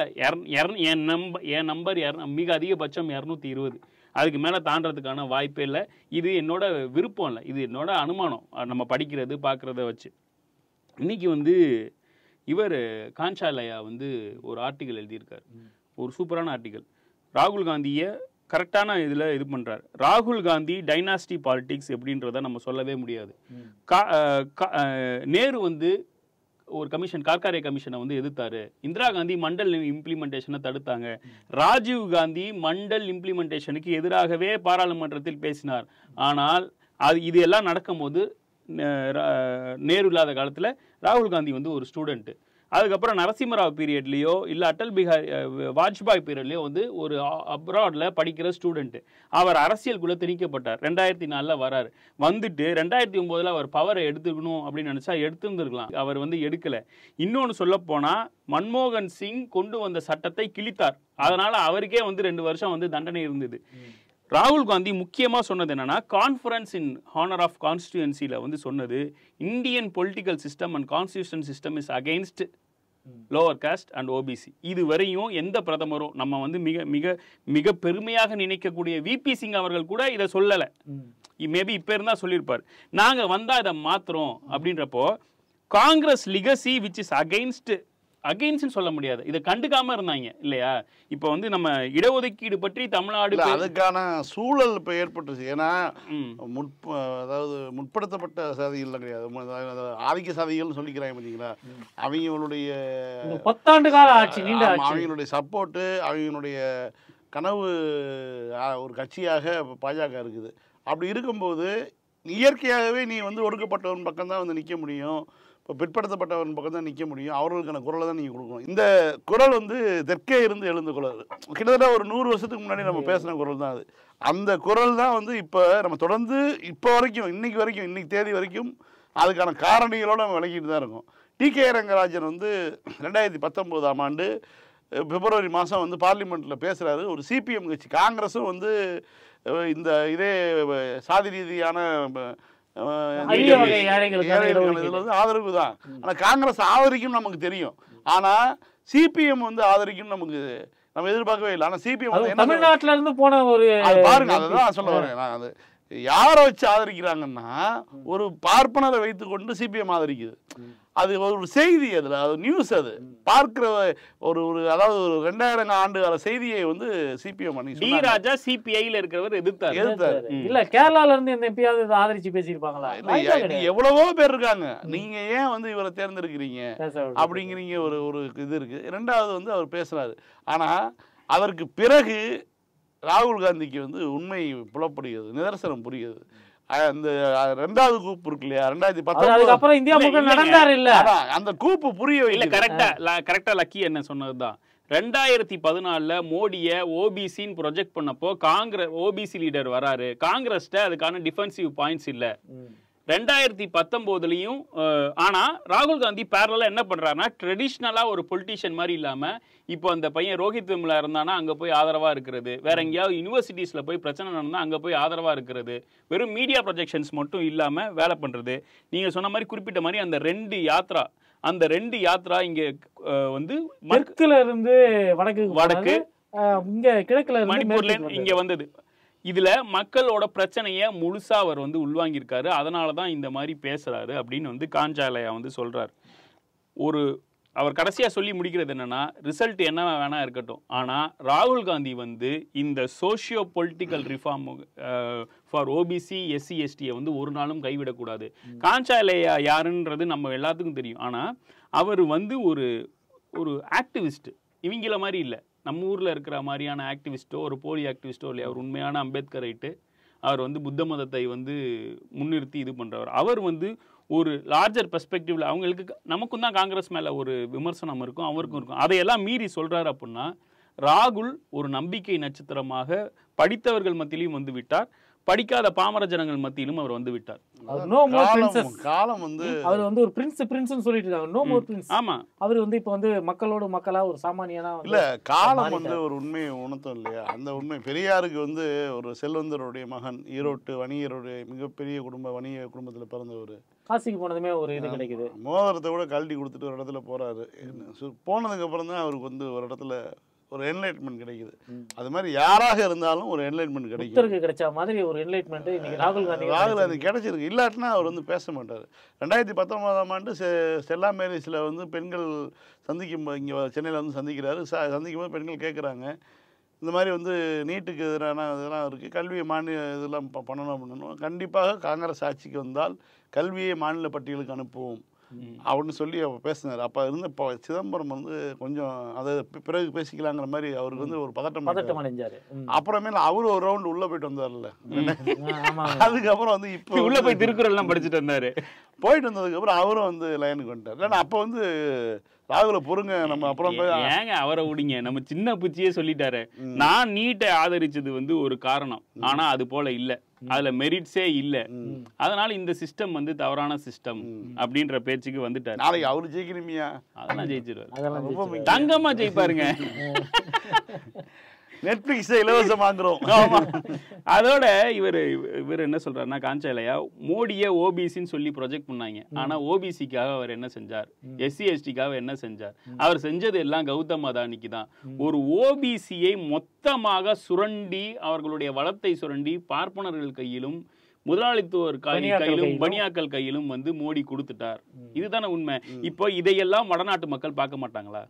என் நம்பர் மிக அதிகபட்சம் 220. அதுக்கு மேல தாண்டறதுக்கான வாய்ப்பே இல்லை. இது என்னோட விருப்பம் இல்லை, இது என்னோட அனுமானம், நம்ம படிக்கிறது பார்க்கறத வச்சு. இன்னைக்கு வந்து இவர் காஞ்சாலயா வந்து ஒரு ஆர்டிகல் எழுதியிருக்காரு, ஒரு சூப்பரான ஆர்டிகல். ராகுல் காந்தியை கரெக்டான இதில் இது பண்ணுறாரு. ராகுல் காந்தி டைனாஸ்டி பாலிடிக்ஸ் எப்படின்றத நம்ம சொல்லவே முடியாது. நேரு வந்து ஒரு கமிஷன், கார்காரே கமிஷனை வந்து எதிர்த்தாரு. இந்திரா காந்தி மண்டல் இம்ப்ளிமெண்டேஷனை தடுத்தாங்க. ராஜீவ் காந்தி மண்டல் இம்ப்ளிமெண்டேஷனுக்கு எதிராகவே பாராளுமன்றத்தில் பேசினார். ஆனால் இது எல்லாம் நடக்கும்போது நேரு இல்லாத காலத்தில் ராகுல் காந்தி வந்து ஒரு ஸ்டூடெண்ட்டு. அதுக்கப்புறம் நரசிம்மராவ் பீரியட்லேயோ இல்லை அட்டல் பிஹாரி வாஜ்பாய் பீரியட்லேயோ வந்து ஒரு அப்ராடில் படிக்கிற ஸ்டூடெண்ட்டு. அவர் அரசியலுக்குள்ளே திணிக்கப்பட்டார். 2004 வராரு. வந்துட்டு 2009 அவர் பவரை எடுத்துக்கணும் அப்படின்னு நினச்சா எடுத்துருந்துருக்கலாம், அவர் வந்து எடுக்கலை. இன்னொன்று சொல்லப்போனால் மன்மோகன் சிங் கொண்டு வந்த சட்டத்தை கிழித்தார். அதனால் அவருக்கே வந்து 2 வருஷம் வந்து தண்டனை இருந்தது. ராகுல் காந்தி முக்கியமாக சொன்னது என்னன்னா, கான்ஃபரன்ஸ் இன் ஹானர் ஆஃப் கான்ஸ்டியூன்சியில் வந்து சொன்னது, Indian political system and constitution system is against lower cost and OBC. இது வரையும் எந்த பிரதமரும், நம்ம வந்து மிக மிக மிக பெருமையாக நினைக்கக்கூடிய விபி சிங் அவர்கள் கூட இதை சொல்லலை. மேபி இப்போ இருந்தால் சொல்லியிருப்பார், நாங்கள் வந்தால் இதை மாற்றுறோம் அப்படின்றப்போ. Congress legacy which is against சொல்ல முடியாது, இதை கண்டுக்காம இருந்தாங்க இல்லையா? இப்போ வந்து நம்ம இடஒதுக்கீடு பற்றி தமிழ்நாடு அதுக்கான சூழல் இப்போ ஏற்பட்டுச்சு. ஏன்னா அதாவது முற்படுத்தப்பட்ட சாதிகள் கிடையாது, ஆதிக்க சாதிகள்னு சொல்லிக்கிறாங்க பார்த்தீங்களா, அவங்களுடைய 10 ஆண்டு கால ஆட்சி, அவங்களுடைய சப்போர்ட்டு, அவங்களுடைய கனவு ஒரு கட்சியாக பாஜக இருக்குது. அப்படி இருக்கும்போது இயற்கையாகவே நீ வந்து ஒடுக்கப்பட்டவன் பக்கம்தான் வந்து நிற்க முடியும், இப்போ பிற்படுத்தப்பட்டவன் பக்கம் தான் நிற்க முடியும், அவர்களுக்கான குரலை தான் நீங்கள் கொடுக்கணும். இந்த குரல் வந்து தெற்கே இருந்து எழுந்த குரல், கிட்டத்தட்ட ஒரு 100 வருஷத்துக்கு முன்னாடி நம்ம பேசின குரல் தான் அது. அந்த குரல் தான் வந்து இப்போ நம்ம தொடர்ந்து இப்போ வரைக்கும் இன்னைக்கு தேதி வரைக்கும் அதுக்கான காரணிகளோடு நம்ம விளக்கிட்டு தான் இருக்கோம். டி.கே. ரங்கராஜன் வந்து 2019ஆம் ஆண்டு பிப்ரவரி மாதம் வந்து பார்லிமெண்ட்டில் பேசுகிறாரு. ஒரு சிபிஎம் கட்சி, காங்கிரஸும் வந்து இந்த இதே சாதி ரீதியான ஆதரவு தான். ஆனா காங்கிரஸ் ஆதரிக்கும் நமக்கு தெரியும், ஆனா சிபிஎம் வந்து ஆதரிக்கும் நமக்கு நம்ம எதிர்பார்க்கவே இல்லை. ஆனா சிபிஎம் தமிழ்நாட்டுல இருந்து போன ஒரு பாருங்க, அதுதான் சொல்ல வரேன் நான். அது யாரை வச்சு ஆதரிக்கிறாங்கன்னா, ஒரு பார்ப்பனரை வைத்துக்கொண்டு சிபிஎம் ஆதரிக்குது. அது ஒரு செய்தி, அதில் அது நியூஸ், அது பார்க்கிற ஒரு அதாவது ஒரு 2000 ஆண்டு கால செய்தியை வந்து சிபிஎம் டி ராஜா சிபிஐல இருக்கிறவர் எதிர்த்தாரு. இல்ல கேரளால இருந்து எந்த எம்பியாவது ஆதரிச்சு பேசியிருப்பாங்களா? எவ்வளவோ பேர் இருக்காங்க, நீங்க ஏன் வந்து இவரை தேர்ந்தெடுக்கிறீங்க அப்படிங்கிறீங்க ஒரு இது இருக்கு. 2வது வந்து அவர் பேசுறாரு. ஆனா அதற்கு பிறகு ராகுல் காந்திக்கு வந்து உண்மை புலப்படுகிறது, நிதர்சனம் புரியுது. அந்த 2வது கூப்பு இருக்கு இல்லையா, 2019 அப்புறம் இந்தியா முழுக்க நடந்தாரு இல்ல, அந்த கூப்பு புரிய இல்ல. கரெக்டா லக்கி என்ன சொன்னதுதான். 2014 மோடியை ஓபிசின்னு ப்ரொஜெக்ட் பண்ணப்போ காங்கிரஸ் ஓபிசி லீடர் வராரு, காங்கிரஸ்ட அதுக்கான டிஃபென்சிவ் பாயிண்ட்ஸ் இல்ல. 2019லயும் ஆனா ராகுல் காந்தி பேரலா என்ன பண்றாருன்னா ட்ரெடிஷ்னலா ஒரு பொலிட்டிஷியன் மாதிரி இல்லாம இப்போ அந்த பையன் ரோஹித் வெமுலா இருந்தானா அங்க போய் ஆதரவா இருக்கிறது, வேற எங்கேயாவது யூனிவர்சிட்டிஸ்ல போய் பிரச்சனை நடந்தா அங்க போய் ஆதரவா இருக்கிறது, வெறும் மீடியா ப்ரொஜெக்ஷன்ஸ் மட்டும் இல்லாம வேலை பண்றது. நீங்க சொன்ன மாதிரி குறிப்பிட்ட மாதிரி அந்த ரெண்டு யாத்ரா இங்க வந்து தெற்குல இருந்து வடக்கு இங்க கிழக்குல இருந்து மணிப்பூர்ல இங்க வந்தது. இதுல மக்களோட பிரச்சனைய முழுசா அவர் வந்து உள்வாங்கியிருக்காரு. அதனாலதான் இந்த மாதிரி பேசுறாரு அப்படின்னு வந்து காஞ்சாலயா வந்து சொல்றாரு. அவர் கடைசியா சொல்லி முடிக்கிறது என்னன்னா, ரிசல்ட் என்ன வேணா இருக்கட்டும், ஆனா ராகுல் காந்தி வந்து இந்த socio political reform for OBC SC எஸ்டியை வந்து ஒரு நாளும் கைவிடக்கூடாது. காஞ்சாலயா யாருன்றது நம்ம எல்லாத்துக்கும் தெரியும். ஆனா அவர் வந்து ஒரு ஆக்டிவிஸ்ட், இவங்கள மாதிரி இல்லை, நம்ம ஊரில் இருக்கிற மாதிரியான ஆக்டிவிஸ்ட்டோ ஒரு போலி ஆக்டிவிஸ்ட்டோ இல்லை. அவர் உண்மையான அம்பேத்கரைட்டு, அவர் வந்து புத்த மதத்தை வந்து முன்னிறுத்தி இது பண்ணுறவர். அவர் வந்து ஒரு லார்ஜர் பெர்ஸ்பெக்டிவ்ல அவங்களுக்கு நமக்கும் தான் காங்கிரஸ் மேலே ஒரு விமர்சனம் இருக்கும், அவருக்கும் இருக்கும். அதையெல்லாம் மீறி சொல்கிறார் அப்படின்னா ராகுல் ஒரு நம்பிக்கை நட்சத்திரமாக படித்தவர்கள் மத்தியிலும் வந்து விட்டார், படிக்காத பாமர ஜனங்கள் மத்தியிலும் அவர் வந்து விட்டார். காலம் வந்து அவர் வந்து ஒரு பிரின்ஸ்னு சொல்லிட்டு இருக்காங்க. No more prince. ஆமா, அவர் வந்து இப்போ வந்து மக்களோட மக்களா ஒரு சாமானியனா இல்ல, காலம் வந்து ஒரு உண்மையை உணர்த்தும் இல்லையா? அந்த உண்மை பெரியாருக்கு வந்து ஒரு செல்வந்தருடைய மகன், ஈரோட்டு வணிகருடைய மிகப்பெரிய வணிக குடும்பத்தில் பிறந்தவர், காசிக்கு போனதுமே ஒரு இது கிடைக்குது, மோதிரத்தை கூட கழட்டி கொடுத்துட்டு ஒரு இடத்துல போறாரு. போனதுக்கு அப்புறம் தான் அவருக்கு வந்து ஒரு இடத்துல ஒரு என்லைட்மெண்ட் கிடைக்குது. அது மாதிரி யாராக இருந்தாலும் ஒரு என்லைட்மெண்ட் கிடைக்கும். கிடைச்ச மாதிரி ஒரு என்லைட்மெண்ட் இன்னைக்கு ராகுல் காந்தி கிடைச்சிருக்கு. இல்லாட்டினா அவர் வந்து பேச மாட்டார். 2019ஆம் ஆண்டு ஸ்டெல்லா மேரிஸில் வந்து பெண்கள் இங்கே சென்னையில் வந்து சந்திக்கிறாரு. சந்திக்கும் போது பெண்கள் கேட்குறாங்க, இந்த மாதிரி வந்து நீட்டுக்கு எதிரான இதெல்லாம் இருக்குது, கல்வியை இதெல்லாம் பண்ணணும். கண்டிப்பாக காங்கிரஸ் ஆட்சிக்கு வந்தால் கல்வியை மாநில பட்டியலுக்கு அனுப்புவோம் அப்படின்னு சொல்லி அவர் பேசினார். அப்போ இருந்த சிதம்பரம் வந்து கொஞ்சம் அதை பிறகு பேசிக்கலாங்கிற மாதிரி அவருக்கு வந்து ஒரு பதட்டம் அடைஞ்சாரு. அப்புறமேல அவரு ஒரு ரவுண்ட் உள்ள போயிட்டு வந்தார்ல, அதுக்கப்புறம் வந்து இப்போ உள்ள போய் திருக்குறள் எல்லாம் படிச்சுட்டு வந்தாரு. போயிட்டு வந்ததுக்கு அப்புறம் அவரும் வந்து லைனுக்கு வந்துட்டார். இல்லைன்னா அப்போ வந்து ராகுல பொறுங்க, நம்ம அப்புறம் ஏங்க அவரை விடுங்க, நம்ம சின்ன பூச்சியே சொல்லிட்டாரு. நான் நீட்டை ஆதரிச்சது வந்து ஒரு காரணம், ஆனா அது போல இல்ல, அதுல மெரிட்ஸே இல்ல, அதனால இந்த சிஸ்டம் வந்து தவறான சிஸ்டம் அப்படின்ற பேச்சுக்கு வந்துட்டாரு. நாளைக்கு அவரு ஜெயிக்கணுமியா? அதெல்லாம் ஜெயிச்சிருவாரு, தங்கமா ஜெயிப்பாருங்க. நெட்ஃபிளிக்ஸை இலவசமாக்குறோம். அதோட இவர் என்ன சொல்றாருன்னா, காஞ்சாலயா மோடியை ஓபிசின்னு சொல்லி ப்ரொஜெக்ட் பண்ணாங்க. ஆனா ஓபிசிக்காக அவர் என்ன செஞ்சார், எஸ்சி எஸ்டிக்காக என்ன செஞ்சார்? அவர் செஞ்சது எல்லாம் கௌதம் அதானிக்கு தான். ஒரு ஓபிசியை மொத்தமாக சுரண்டி, அவர்களுடைய வளத்தை சுரண்டி பார்ப்பனர்கள் கையிலும் முதலாளித்துவர் கையிலும் பனியாக்கள் கையிலும் வந்து மோடி கொடுத்துட்டார். இதுதானே உண்மை. இப்போ இதையெல்லாம் வடநாட்டு மக்கள் பார்க்க மாட்டாங்களா?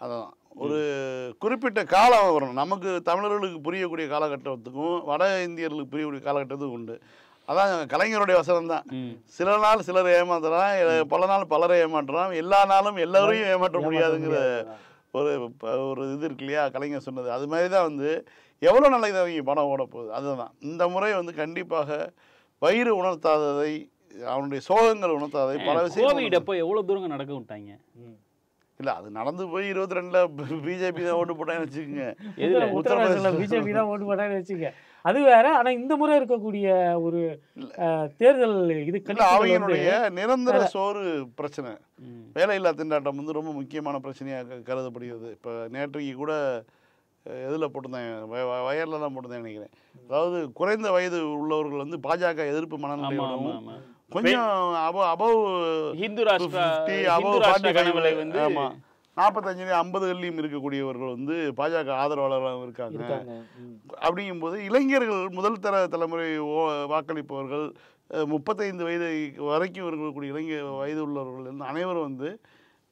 அதான் ஒரு குறிப்பிட்ட காலம் வரும். நமக்கு தமிழர்களுக்கு புரியக்கூடிய காலகட்டத்துக்கும் வட இந்தியர்களுக்கு புரியக்கூடிய காலகட்டத்துக்கும் உண்டு. அதான் கலைஞருடைய வசனம் தான், சில நாள் சிலர் ஏமாத்துறான், பல நாள் பலரை ஏமாற்றுறான், எல்லா நாளும் எல்லாரையும் ஏமாற்ற முடியாதுங்கிற ஒரு இது இருக்கு இல்லையா, கலைஞர் சொன்னது. அது மாதிரி தான் வந்து எவ்வளோ நாளைக்கு அவங்க பணம் ஓட போகுது. அதுதான் இந்த முறை வந்து கண்டிப்பாக வயிறு உணர்த்தாததை, அவனுடைய சோகங்கள் உணர்த்தாததை பல விஷயம். எப்போ எவ்வளோ தூரம் நடக்க விட்டாங்க? இல்லை, அது நடந்து போய் 22 பிஜேபி தான் ஓட்டு போட்டாங்கன்னு வச்சுக்கோங்க. உத்தரப்பிரதேச பிஜேபி தான் ஓட்டு போட்டாங்கன்னு வச்சுக்கோங்க, அது வேற. ஆனா இந்த முறை இருக்கக்கூடிய ஒரு தேர்தல் இது அவங்களுடைய நிரந்தர சோறு பிரச்சனை, வேலையில்லா திண்டாட்டம் வந்து ரொம்ப முக்கியமான பிரச்சனையாக கருதப்படுகிறது. இப்போ நேற்றைக்கு கூட எதில் போட்டிருந்தேன், வயரில் தான் போட்டிருந்தேன் நினைக்கிறேன். அதாவது குறைந்த வயது உள்ளவர்கள் வந்து பாஜக எதிர்ப்பு மனநிலையோட கொஞ்சம் ஹிந்து ராஷ்டிர கனவுல வந்து 45-50கள்லையும் இருக்கக்கூடியவர்கள் வந்து பாஜக ஆதரவாளர்களாக இருக்காங்க. அப்படிங்கும்போது இளைஞர்கள் முதல் தலைமுறை வாக்களிப்பவர்கள் 35 வயது வரைக்கும் இருக்கக்கூடிய வயது உள்ளவர்கள் அனைவரும் வந்து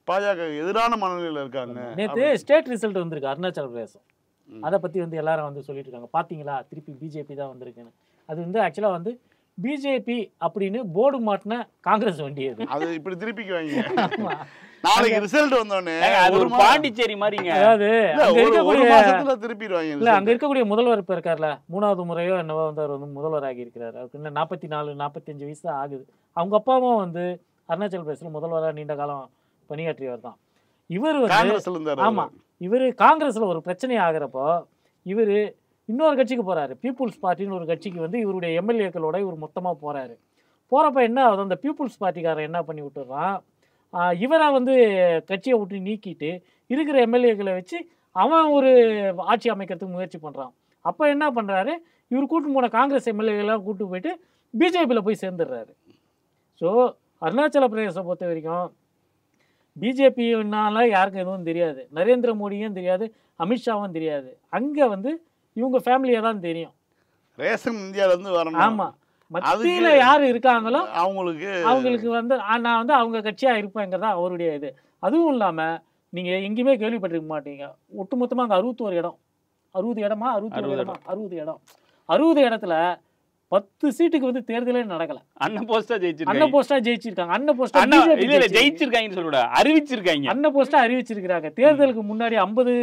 பாஜக எதிரான மனநிலையில் இருக்காங்க. நேற்று ஸ்டேட் ரிசல்ட் வந்திருக்கு அருணாச்சல பிரதேசம், அதை பற்றி வந்து எல்லாரும் வந்து சொல்லிட்டு இருக்காங்க. பார்த்தீங்களா, திருப்பி பிஜேபி தான் வந்திருக்குன்னு. அது வந்து ஆக்சுவலாக வந்து பிஜேபி அப்படின்னு போர்டு மாட்டின காங்கிரஸ் வண்டியது. அது இப்படி திருப்பிக்குவாங்க. நாளைக்கு ரிசல்ட் வந்தோடனே ஒரு பாண்டிச்சேரி மாதிரிங்க, அதாவது திருப்பிடுவாங்க. இல்ல, அங்க இருக்கக்கூடிய முதல்வர் இப்ப இருக்காருல, 3வது முறையோ என்னவோ வந்து அவர் வந்து முதல்வர் ஆகி இருக்கிறாரு. அவருக்கு இன்னும் 44-45 வயசு தான் ஆகுது. அவங்க அப்பாவும் வந்து அருணாச்சல பிரதேசல முதல்வராக நீண்ட காலம் பணியாற்றியவர் தான். இவர் வந்து ஆமா, இவர் காங்கிரஸ்ல ஒரு பிரச்சனை ஆகிறப்போ இவர் இன்னொரு கட்சிக்கு போறாரு, பீப்புள்ஸ் பார்ட்டின்னு ஒரு கட்சிக்கு வந்து இவருடைய எம்எல்ஏக்களோட இவர் மொத்தமா போறாரு. போகிறப்ப என்ன ஆகுது, அந்த பீப்புள்ஸ் பார்ட்டிக்காரன் என்ன பண்ணி விட்டுறான், இவரை வந்து கட்சியை விட்டு நீக்கிட்டு இருக்கிற எம்எல்ஏக்களை வச்சு அவன் ஒரு ஆட்சி அமைக்கிறதுக்கு முயற்சி பண்ணுறான். அப்போ என்ன பண்ணுறாரு, இவர் கூட்டு போன காங்கிரஸ் எம்எல்ஏக்கெல்லாம் கூட்டு போயிட்டு பிஜேபியில் போய் சேர்ந்துடுறாரு. ஸோ அருணாச்சல பிரதேசத்தை பொறுத்த வரைக்கும் பிஜேபினால யாருக்கும் எதுவும் தெரியாது, நரேந்திர மோடியும் தெரியாது, அமித்ஷாவும் தெரியாது. அங்கே வந்து இவங்க ஃபேமிலியை தான் தெரியும். ரேஷன் இந்தியாவிலேருந்து வரணும். ஆமாம், மத்தியில் யார் இருக்காங்களோ அவங்களுக்கு வந்து நான் வந்து அவங்க கட்சியாக இருப்பேங்கிறதா அவருடைய இது. அதுவும் இல்லாமல் நீங்கள் எங்கேயுமே கேள்விப்பட்டிருக்க மாட்டீங்க, ஒட்டுமொத்தமாக அங்கே 61 இடம், 60 இடமா 60 இடம், 60 இடத்துல 10 சீட்டுக்கு வந்து தேர்தலே நடக்கல. அண்ணன் போஸ்டா ஜெயிச்சிருக்காங்க. அண்ணன் போஸ்டா ஜெயிச்சிருக்காங்கன்னு சொல்லக்கூட அறிவிச்சிருக்காங்க. அண்ணன் போஸ்டா அறிவிச்சிருக்கிறாங்க. தேர்தலுக்கு முன்னாடி 50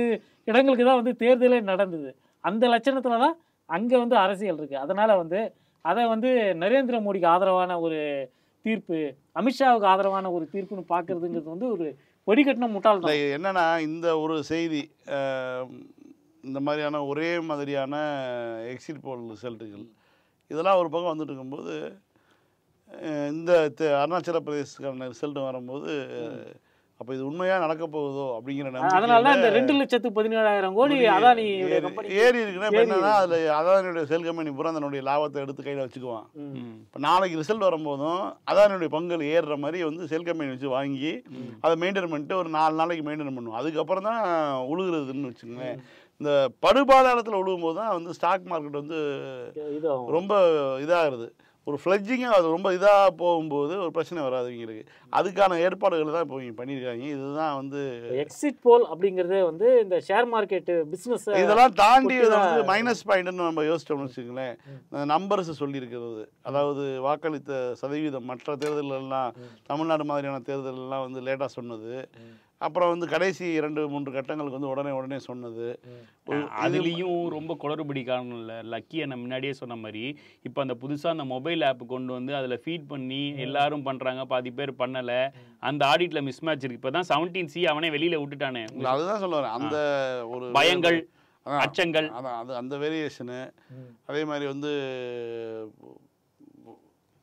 இடங்களுக்கு தான் வந்து தேர்தலே நடந்தது. அந்த லட்சணத்துல தான் அங்க வந்து அரசியல் இருக்கு. அதனால வந்து அதை வந்து நரேந்திர மோடிக்கு ஆதரவான ஒரு தீர்ப்பு, அமித்ஷாவுக்கு ஆதரவான ஒரு தீர்ப்புன்னு பார்க்கறதுங்கிறது வந்து ஒரு வடிகட்டின முட்டாள்தான். என்னன்னா இந்த ஒரு செய்தி, இந்த மாதிரியான ஒரே மாதிரியான எக்ஸிட் போல் ரிசல்ட்டுகள் இதெல்லாம் ஒரு பக்கம் வந்துட்டு இருக்கும்போது, இந்த அருணாச்சல பிரதேசத்துக்கான ரிசல்ட் வரும்போது அப்போ இது உண்மையாக நடக்க போகுதோ அப்படிங்கிற நம்பிக்கை. அதனால தான் இந்த 2,17,000 கோடி அதானி ஏறி இருக்குன்னா என்னன்னா, அதில் அதானியுடைய செல் கம்பெனி பூரா அதனுடைய லாபத்தை எடுத்து கையில் வச்சுக்குவான். இப்போ நாளைக்கு ரிசல்ட் வரும்போதும் அதானியுடைய பங்குகள் ஏறுற மாதிரி வந்து செல் கம்பெனி வச்சு வாங்கி அதை மெயின்டைன் பண்ணிட்டு ஒரு 4 நாளைக்கு மெயின்டைன் பண்ணுவோம். அதுக்கப்புறம் தான் உழுகுறதுன்னு வச்சுக்கோங்களேன். இந்த படுபாதாளத்தில் உழுவும் போது தான் வந்து ஸ்டாக் மார்க்கெட் வந்து ரொம்ப இதாகிறது. ஒரு ஃப்ளட்ஜிங்காக அது ரொம்ப இதாக போகும்போது ஒரு பிரச்சனை வராதுங்கிறது. அதுக்கான ஏற்பாடுகள் தான் இப்போ பண்ணியிருக்காங்க. இதுதான் வந்து எக்ஸிட் போல் அப்படிங்கிறதே வந்து இந்த ஷேர் மார்க்கெட்டு பிஸ்னஸ் இதெல்லாம் தாண்டி வந்து மைனஸ் பாயிண்ட்னு நம்ம யோசிச்சோம்னு வச்சுக்கோங்களேன். நம்பர்ஸ் சொல்லியிருக்கிறது, அதாவது வாக்களித்த சதவீதம் மற்ற தேர்தலெல்லாம் தமிழ்நாடு மாதிரியான தேர்தலெல்லாம் வந்து லேட்டாக சொன்னது, அப்புறம் வந்து கடைசி 2-3 கட்டங்களுக்கு வந்து உடனே சொன்னது. அதுலேயும் ரொம்ப குளறுபடி காரணம் இல்லை. லக்கி என்ன முன்னாடியே சொன்ன மாதிரி இப்போ அந்த புதுசாக அந்த மொபைல் ஆப் கொண்டு வந்து அதில் ஃபீட் பண்ணி எல்லாரும் பண்ணுறாங்க, பாதி பேர் பண்ணலை. அந்த ஆடிட்டில் மிஸ் மேட்ச் இருக்குது. இப்போ தான் 17C அவனே வெளியில் விட்டுட்டானே. அதுதான் சொல்லுவார், அந்த ஒரு பயங்கள் அச்சங்கள், அதான் அது அந்த வேரியேஷனு. அதே மாதிரி வந்து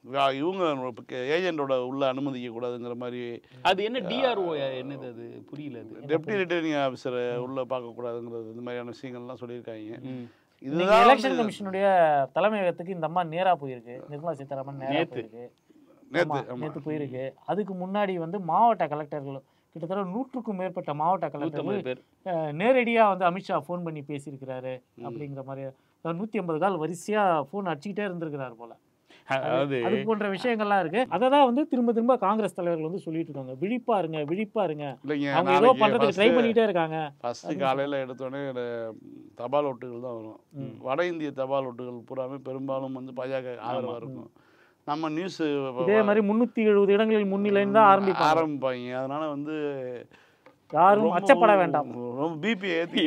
இவங்க ஏஜென்டோட உள்ள அனுமதிக்க கூடாதுங்கிற மாதிரி. அது என்ன டிஆர்ஓ என்னது அது புரியல. அது டெப்டி ரிட்டர்னிங் ஆஃபீஸரை உள்ள பார்க்கக்கூடாதுங்கிறது, இந்த மாதிரியான விஷயங்கள்லாம் சொல்லியிருக்காங்க. இதுதான் எலெக்ஷன் கமிஷனுடைய தலைமையகத்துக்கு இந்த அம்மா நேராக போயிருக்கு, நிர்மலா சீதாராமன் நேற்று போயிருக்கு. அதுக்கு முன்னாடி வந்து மாவட்ட கலெக்டர்கள் கிட்டத்தட்ட 100க்கும் மேற்பட்ட மாவட்ட கலெக்டர்கள் நேரடியாக வந்து அமித்ஷா ஃபோன் பண்ணி பேசியிருக்கிறாரு. அப்படிங்கிற மாதிரி 150 கால் வரிசையாக ஃபோன் அடிச்சுக்கிட்டே இருந்திருக்கிறாரு போல. அது போன்ற விஷயங்கள்லாம் இருக்கு. அதை தான் வந்து திரும்ப காங்கிரஸ் தலைவர்கள் வந்து சொல்லிட்டு இருக்காங்க, விழிப்பாருங்க. அவங்க ஏதோ பண்றதுக்கு ட்ரை பண்ணிட்டே இருக்காங்க. ஃபர்ஸ்ட் காலையில எடுத்தோடனே தபால் ஓட்டுகள் தான் வரும். வட இந்திய தபால் ஓட்டுகள் பூராமே பெரும்பாலும் வந்து பாஜக ஆதரவா இருக்கும். நம்ம நியூஸ் இதே மாதிரி 370 இடங்களில் முன்னிலைன்னு தான் ஆரம்பிப்பாங்க. அதனால வந்து யாரும் அச்சப்பட வேண்டாம். ரொம்ப பிபி ஏற்றி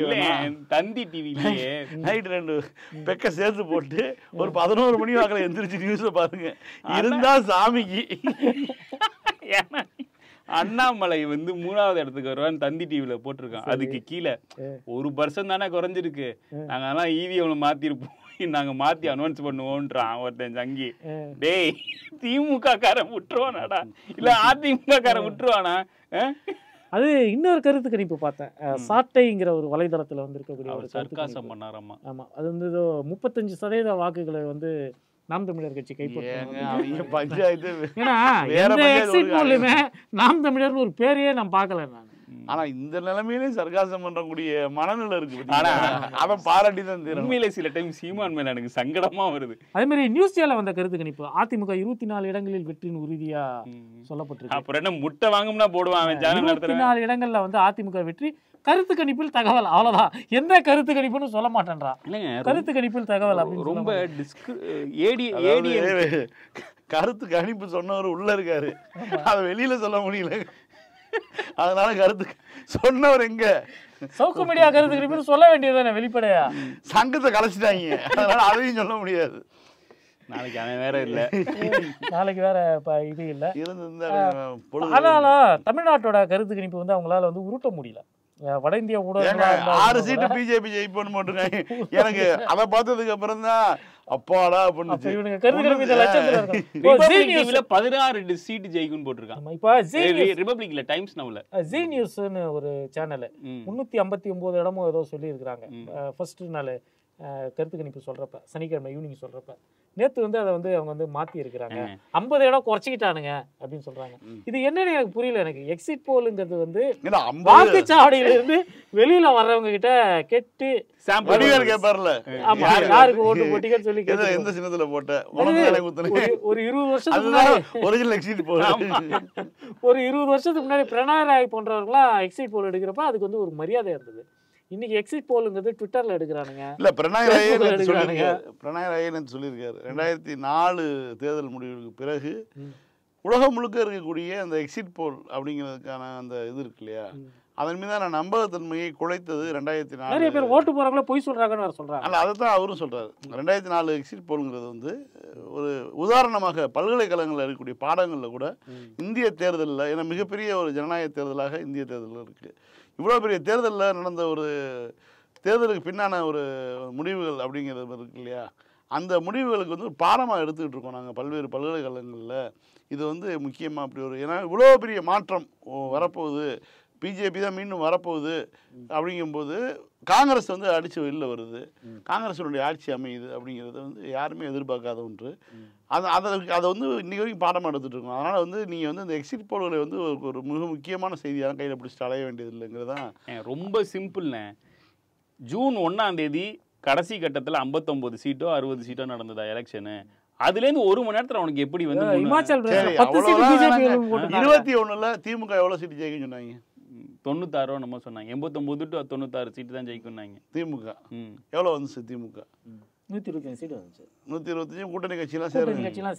தந்தி டிவிலேயே நைட் 2 பெக்க சேர்த்து போட்டு ஒரு 11 மணி வாக்கில் எந்திரிச்சு நியூஸை பாருங்க. இருந்தா சாமிக்கு. அண்ணாமலை வந்து 3வது இடத்துக்கு வருவான்னு தந்தி டிவியில போட்டிருக்கான். அதுக்கு கீழே 1% தானே குறைஞ்சிருக்கு, நாங்க எல்லாம் இவிஎம்ல மாத்திருப்போம், நாங்க மாத்தி அனௌன்ஸ் பண்ணுவோம்ன்றான் ஒருத்தன் சங்கி. டேய், திமுக காரன் விட்டுருவானாடா இல்ல அதிமுக காரன் விட்டுருவானா? அது இன்னொரு கருத்து கணிப்பு பார்த்தேன், சாட்டைங்கிற ஒரு வலைதளத்தில் வந்து இருக்கக்கூடிய ஒரு சர்க்காசம் பண்ணாராமா. ஆமாம், அது வந்து 35% வாக்குகளை வந்து நாம் தமிழர் கட்சி கைப்பற்ற பஞ்சாயத்து. ஏன்னா எந்த எக்ஸிட் போலுமே நாம் தமிழர்னு ஒரு பேரையே நான் பார்க்கல நான். ஆனா இந்த நிலைமையிலே சர்க்காசம் பண்றக்கூடிய மனநிலை இருக்கு. ஆனா அதை பாராட்டி தான் தெரியும். உண்மையிலே சில டைம் சீமான் மேல எனக்கு சங்கடமா வருது. அதே மாதிரி நியூஸ்ல வந்த கருத்து கணிப்பு அதிமுக 24 இடங்களில் வெற்றின்னு உறுதியா சொல்லப்பட்டிருக்கு. அப்புறம் என்ன முட்டை வாங்கும்னா போடுவான் 24 இடங்கள்ல வந்து அதிமுக வெற்றி. கருத்து கணிப்பில் தகவல், அவ்வளவுதான். எந்த கருத்து கணிப்புன்னு சொல்ல மாட்டேன்றா. கருத்து கணிப்பில் தகவல் அப்படின்னு ரொம்ப கருத்து கணிப்பு சொன்னவர் உள்ள இருக்காரு, அதை வெளியில சொல்ல முடியல. அதனால கருத்து சொன்னவர் எங்க சவுக்கு மீடியா கருத்து கணிப்புன்னு சொல்ல வேண்டியதுதானே வெளிப்படையா. சங்கத்தை கலைச்சிட்டாங்க, அதனால அதையும் சொல்ல முடியாது. நாளைக்கு அவன் வேற இல்ல, நாளைக்கு வேற இது இல்ல. இருந்திருந்தா ஆனாலும் தமிழ்நாட்டோட கருத்து கணிப்பு வந்து அவங்களால வந்து உருட்ட முடியல. வட இந்திய ஏங்க ஊடகங்களா 6 சீட்டு பிஜேபி ஜெயிப்போன்னு போட்டிருக்காங்க. எனக்கு அதை பார்த்ததுக்கு அப்புறம் தான் அப்பாடா அப்படின்னு இவனுங்க கருத்து கணிப்பு இந்த லட்சத்துல இருக்காங்க. ரிபப்ளிக் டிவில 16 சீட் ஜெயிக்கும்னு போட்டிருக்கான். ஆமா, இப்ப ரிபப்ளிக்ல டைம்ஸ் நவுல ஜி நியூஸ்னு ஒரு சேனல் 359 இடமும் ஏதோ சொல்லி இருக்கிறாங்க. ஃபர்ஸ்ட் நாள் கருத்து கணிப்பு சொல்றப்ப சனிக்கிழமை ஈவினிங் சொல்றப்ப நேத்து வந்து அதை வந்து அவங்க வந்து மாத்தி இருக்கிறாங்க. 50 இடம் குறைச்சிக்கிட்டானுங்க அப்படின்னு சொல்றாங்க. இது என்னன்னு எனக்கு புரியல. எனக்கு எக்ஸிட் போலுங்கிறது வந்து வாக்குச்சாவடியில இருந்து வெளியில வர்றவங்க கிட்ட கேட்டு கேட்பார்ல யாருக்கு ஓட்டு போட்டீங்கன்னு சொல்லி எந்த சின்னத்துல போட்ட ஒரு 20 வருஷத்துக்கு முன்னாடி ஒரிஜினல் எக்ஸிட் போல் ஒரு 20 வருஷத்துக்கு முன்னாடி பிரணாய் ராய் போன்றவர்களாம் எக்ஸிட் போல் எடுக்கிறப்ப அதுக்கு வந்து ஒரு மரியாதை இருந்தது. இன்னைக்கு எக்ஸிட் போலுங்கிறது ட்விட்டர்ல எடுக்கிறானுங்க. இல்ல பிரணாய் ராயன் சொல்லியிருக்காரு 2004 தேர்தல் முடிவுக்கு பிறகு உலகம் முழுக்க இருக்கக்கூடிய அந்த எக்ஸிட் போல் அப்படிங்கிறதுக்கான அந்த இது இருக்கு இல்லையா, அதன் மீதான நம்பகத்தன்மையை குலைத்தது 2004. நிறைய பேர் ஓட்டு போறவங்கள பொய் சொல்றாங்கன்னு சொல்றாங்க. அல்ல அதை தான் அவரும் சொல்றாரு. 2004 எக்ஸிட் போலுங்கிறது வந்து ஒரு உதாரணமாக பல்கலைக்கழகங்களில் இருக்கக்கூடிய பாடங்களில் கூட இந்திய தேர்தலில், ஏன்னா மிகப்பெரிய ஒரு ஜனநாயக தேர்தலாக இந்திய தேர்தல் இருக்கு. இவ்வளோ பெரிய தேர்தலில் நடந்த ஒரு தேர்தலுக்கு பின்னான ஒரு முடிவுகள் அப்படிங்கிறது இருக்கு இல்லையா, அந்த முடிவுகளுக்கு வந்து ஒரு பாடமாக எடுத்துக்கிட்டு இருக்கோம் நாங்கள் பல்வேறு பல்கலைக்கழகங்களில். இது வந்து முக்கியமாக அப்படி ஒரு, ஏன்னா இவ்வளோ பெரிய மாற்றம் வரப்போகுது, பிஜேபி தான் மீண்டும் வரப்போகுது அப்படிங்கும்போது காங்கிரஸ் வந்து அடித்து வெளியில் வருது, காங்கிரஸினுடைய ஆட்சி அமையுது அப்படிங்கிறது வந்து யாருமே எதிர்பார்க்காத ஒன்று. அதை வந்து இன்றைக்கி வரைக்கும் பாடமாக எடுத்துகிட்டு இருக்கோம். அதனால் வந்து நீங்கள் வந்து இந்த எக்ஸிட் போல்களை வந்து ஒரு மிக முக்கியமான செய்தியாக கையில் பிடிச்சிட்டு அலைய வேண்டியது இல்லைங்கிறது தான். ரொம்ப சிம்பிள்ண்ணே. ஜூன் 1ஆம் தேதி கடைசி கட்டத்தில் 59 சீட்டோ 60 சீட்டோ நடந்ததா எலெக்ஷனு. அதுலேருந்து ஒரு மணி நேரத்தில் அவனுக்கு எப்படி வந்து 21ல் திமுக எவ்வளோ சீட்டு ஜெயிக்குன்னு சொன்னாங்க? 96 நம்ம சொன்னாங்க. 89 to 96 சீட்டு தான் ஜெயிக்கும்னாங்க திமுக. எவ்வளோ வந்துச்சு திமுக? 125 சீட்டு வந்துச்சு. 125 கூட்டணி கட்சியெல்லாம்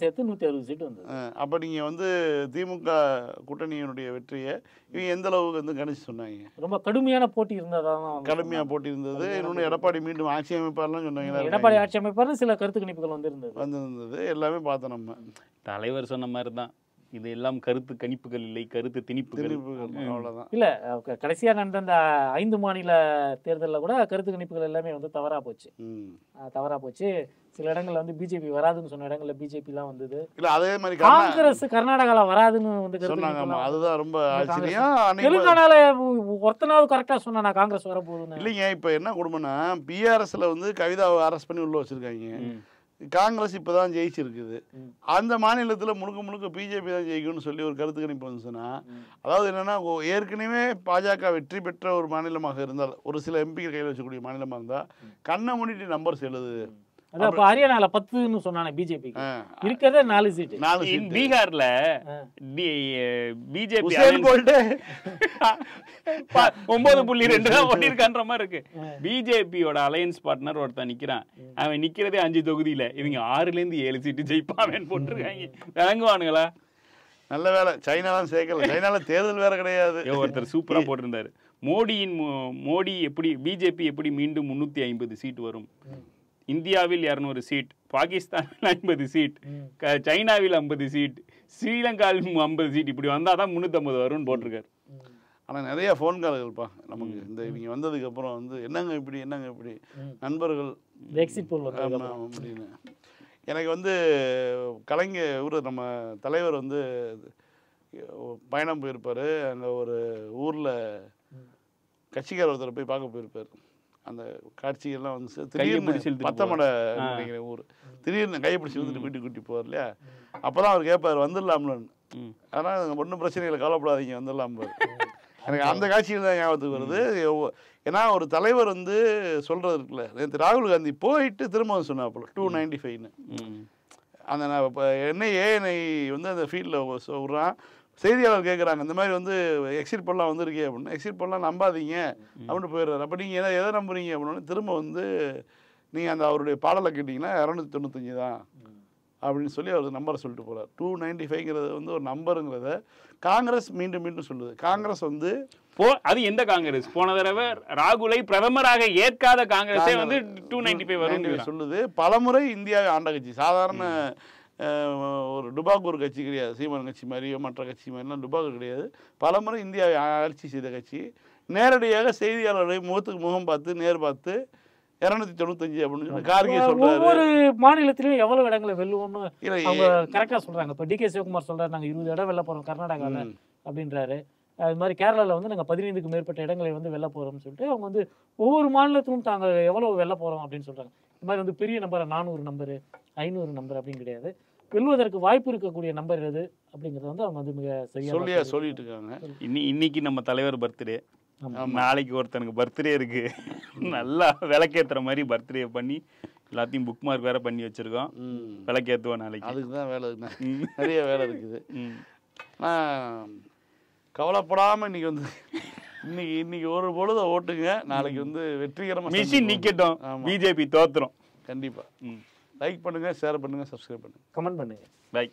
சேர்த்து 160 சீட்டு வந்தது. அப்போ நீங்கள் வந்து திமுக கூட்டணியினுடைய வெற்றியை இவங்க எந்த அளவுக்கு வந்து கணிச்சு சொன்னாங்க? ரொம்ப கடுமையான போட்டி இருந்ததான். கடுமையாக போட்டி இருந்தது. இன்னொன்று எடப்பாடி மீண்டும் ஆட்சி அமைப்பார்லாம் சொன்னாங்க. எடப்பாடி ஆட்சி அமைப்பார் சில கருத்து கணிப்புகள் வந்திருந்தது. எல்லாமே பார்த்தோம். நம்ம தலைவர் சொன்ன மாதிரி தான், இது எல்லாம் கருத்து கணிப்புகள் இல்லை, கருத்து திணிப்புகள். அவ்வளோதான். இல்லை, கடைசியாக நடந்த அந்த 5 மாநில தேர்தலில் கூட கருத்து கணிப்புகள் எல்லாமே வந்து தவறாக போச்சு. சில இடங்கள்ல வந்து பிஜேபி வராதுன்னு சொன்ன இடங்கள்ல பிஜேபிலாம் வந்தது. இல்லை, அதே மாதிரி காங்கிரஸ் கர்நாடகாவில் வராதுன்னு வந்து சொன்னாங்க. அதுதான் ரொம்ப ஆச்சரியம். தெலுங்கானால ஒருத்தனாவது கரெக்டாக சொன்னா காங்கிரஸ் வர போகுதுன்னு. இல்லைங்க, இப்போ என்ன கொடுமைன்னா பிஆர்எஸ்ல வந்து கவிதாவை அரெஸ்ட் பண்ணி உள்ள வச்சிருக்காங்க. காங்கிரஸ் இப்போ தான் ஜெயிச்சிருக்குது. அந்த மாநிலத்தில் முழுக்க பிஜேபி தான் ஜெயிக்கும்னு சொல்லி ஒரு கருத்து கணிப்பு வந்துச்சுன்னா, அதாவது என்னென்னா, ஏற்கனவே பாஜக வெற்றி பெற்ற ஒரு மாநிலமாக இருந்தால், ஒரு சில எம்பிகள் கையில் வச்சக்கூடிய மாநிலமாக இருந்தால் கண்ணை மூடிட்டு நம்பர்ஸ் எழுது. அதான் ஹரியானால 10ன்னு சொன்னானே பிஜேபி இருக்கிறதே 4 சீட்டு. பீகார்ல பிஜேபி 9.2 தான் ஓட்டிருக்கான்ற மாதிரி இருக்கு. பிஜேபியோட அலையன்ஸ் பார்ட்னர் ஒருத்தன் நிக்கிறான். அவன் நிக்கிறதே 5 தொகுதியில, இவங்க 6லேருந்து 7 சீட்டு ஜெயிப்பாவேன்னு போட்டிருக்காங்க. விளங்குவானுங்களா? நல்ல வேலை சைனாலாம் சேர்க்கல. சைனால தேர்தல் வேற கிடையாது. ஒருத்தர் சூப்பரா போட்டிருந்தாரு. மோடி எப்படி, பிஜேபி எப்படி மீண்டும் 350 சீட் வரும், இந்தியாவில் 200 சீட், பாகிஸ்தானில் 50 சீட், சைனாவில் 50 சீட், ஸ்ரீலங்காவில் 50 சீட், இப்படி வந்தால் தான் 350 வரும்னு போட்டிருக்காரு. ஆனால் நிறையா ஃபோன் கால்கள்ப்பா நமக்கு. இந்த நீங்கள் வந்ததுக்கப்புறம் வந்து என்னங்க இப்படி நண்பர்கள் எக்ஸிட் போல் அப்படின்னு. எனக்கு வந்து கலைஞர் நம்ம தலைவர் வந்து பயணம் போயிருப்பார். அங்கே ஒரு ஊரில் கட்சிக்கார ஒருத்தரை போய் பார்க்க போயிருப்பார். அந்த காட்சிகள்லாம் வந்து திடீர்னு பத்தமடை அப்படிங்கிற ஊர், திடீர்னு கையை பிடிச்சி வந்துட்டு கூட்டி போவார் இல்லையா, அப்போ தான் அவர் கேட்பார் வந்துடலாம்லன்னு. ஆனால் ஒன்றும் பிரச்சனை இல்லை, கவலைப்படாதீங்க வந்துடலாம். எனக்கு அந்த காட்சியில் தான் ஞாபகத்துக்கு வருது. ஏன்னா ஒரு தலைவர் வந்து சொல்கிறது இருக்குல்ல, நேற்று ராகுல் காந்தி போயிட்டு திரும்ப சொன்னாப்புல 295ன்னு. அந்த நான் இப்போ ஏஎன்ஐ வந்து அந்த ஃபீல்டில் விட்றான். செய்தியாளர் கேட்குறாங்க, இந்த மாதிரி வந்து எக்ஸிட் போல்லாம் வந்திருக்கே அப்படின்னு. எக்ஸிட் போல்லாம் நம்பாதீங்க அப்படின்னு போயிடுறாரு. அப்போ நீங்கள் எதை நம்புறீங்க அப்படின்னு திரும்ப வந்து நீங்கள் அந்த அவருடைய பாடலை கேட்டிங்கன்னா 295 தான் அப்படின்னு சொல்லி அவர் நம்பரை சொல்லிட்டு போகிறார். 295ங்கிறது வந்து ஒரு நம்பருங்கிறத காங்கிரஸ் மீண்டும் சொல்லுது. காங்கிரஸ் வந்து அது எந்த காங்கிரஸ்? போன தடவை ராகுலை பிரதமராக ஏற்காத காங்கிரஸே வந்து 295 வரும் சொல்லுது. பலமுறை இந்தியாவை ஆண்ட கட்சி, சாதாரண ஒரு டுபாகூர் கட்சி கிடையாது. சீமான் கட்சி மாதிரியோ மற்ற கட்சி மாதிரிலாம் டுபாகூர் கிடையாது. பலமுறை இந்தியாவை ஆட்சி செய்த கட்சி. நேரடியாக செய்தியாளர்களை முகத்துக்கு முகம் பார்த்து நேர் பார்த்து 295 அப்படின்னு சொல்லி கார்கே சொல்றாரு. ஒவ்வொரு மாநிலத்திலயும் எவ்வளவு இடங்களை வெல்லுவோம்னு இல்லை அவங்க கரெக்டா சொல்றாங்க. இப்ப டிகே சிவகுமார் சொல்றாரு நாங்க 20 இடம் வெல்ல போறோம் கர்நாடகால அப்படின்றாரு. அது மாதிரி கேரளாவில் வந்து நாங்கள் 15க்கு மேற்பட்ட இடங்களை வந்து வெல்ல போகிறோம்னு சொல்லிட்டு அவங்க வந்து ஒவ்வொரு மாநிலத்திலும் தாங்கள் எவ்வளோ வெல்ல போகிறோம் அப்படின்னு சொல்கிறாங்க. இந்த மாதிரி வந்து பெரிய நம்பர் 400 நம்பரு 500 நம்பர் அப்படின்னு கிடையாது. வெல்வதற்கு வாய்ப்பு இருக்கக்கூடிய நம்பர் எது அப்படிங்கிறது வந்து அவங்க வந்து மிக சரியாக சொல்லிட்டு இருக்காங்க. இன்னைக்கு நம்ம தலைவர் பர்த்டே, நாளைக்கு ஒருத்தனுக்கு பர்த்டே இருக்கு. நல்லா விளக்கேற்றுற மாதிரி பர்த்டே பண்ணி எல்லாத்தையும் புக் மார்க் வேற பண்ணி வச்சிருக்கோம். விளக்கேற்றுவோம் நாளைக்கு. அதுக்கு தான் வேலை நிறைய வேலை இருக்குது. ஆனால் கவலைப்படாமல் இன்னைக்கு ஒரு பொழுத ஓட்டுங்க. நாளைக்கு வந்து வெற்றிகரமாக மிஷின் நிக்கட்டும், பிஜேபி தோத்துரும். கண்டிப்பாக லைக் பண்ணுங்க, ஷேர் பண்ணுங்க, சப்ஸ்கிரைப் பண்ணுங்க, கமெண்ட் பண்ணுங்க. பை.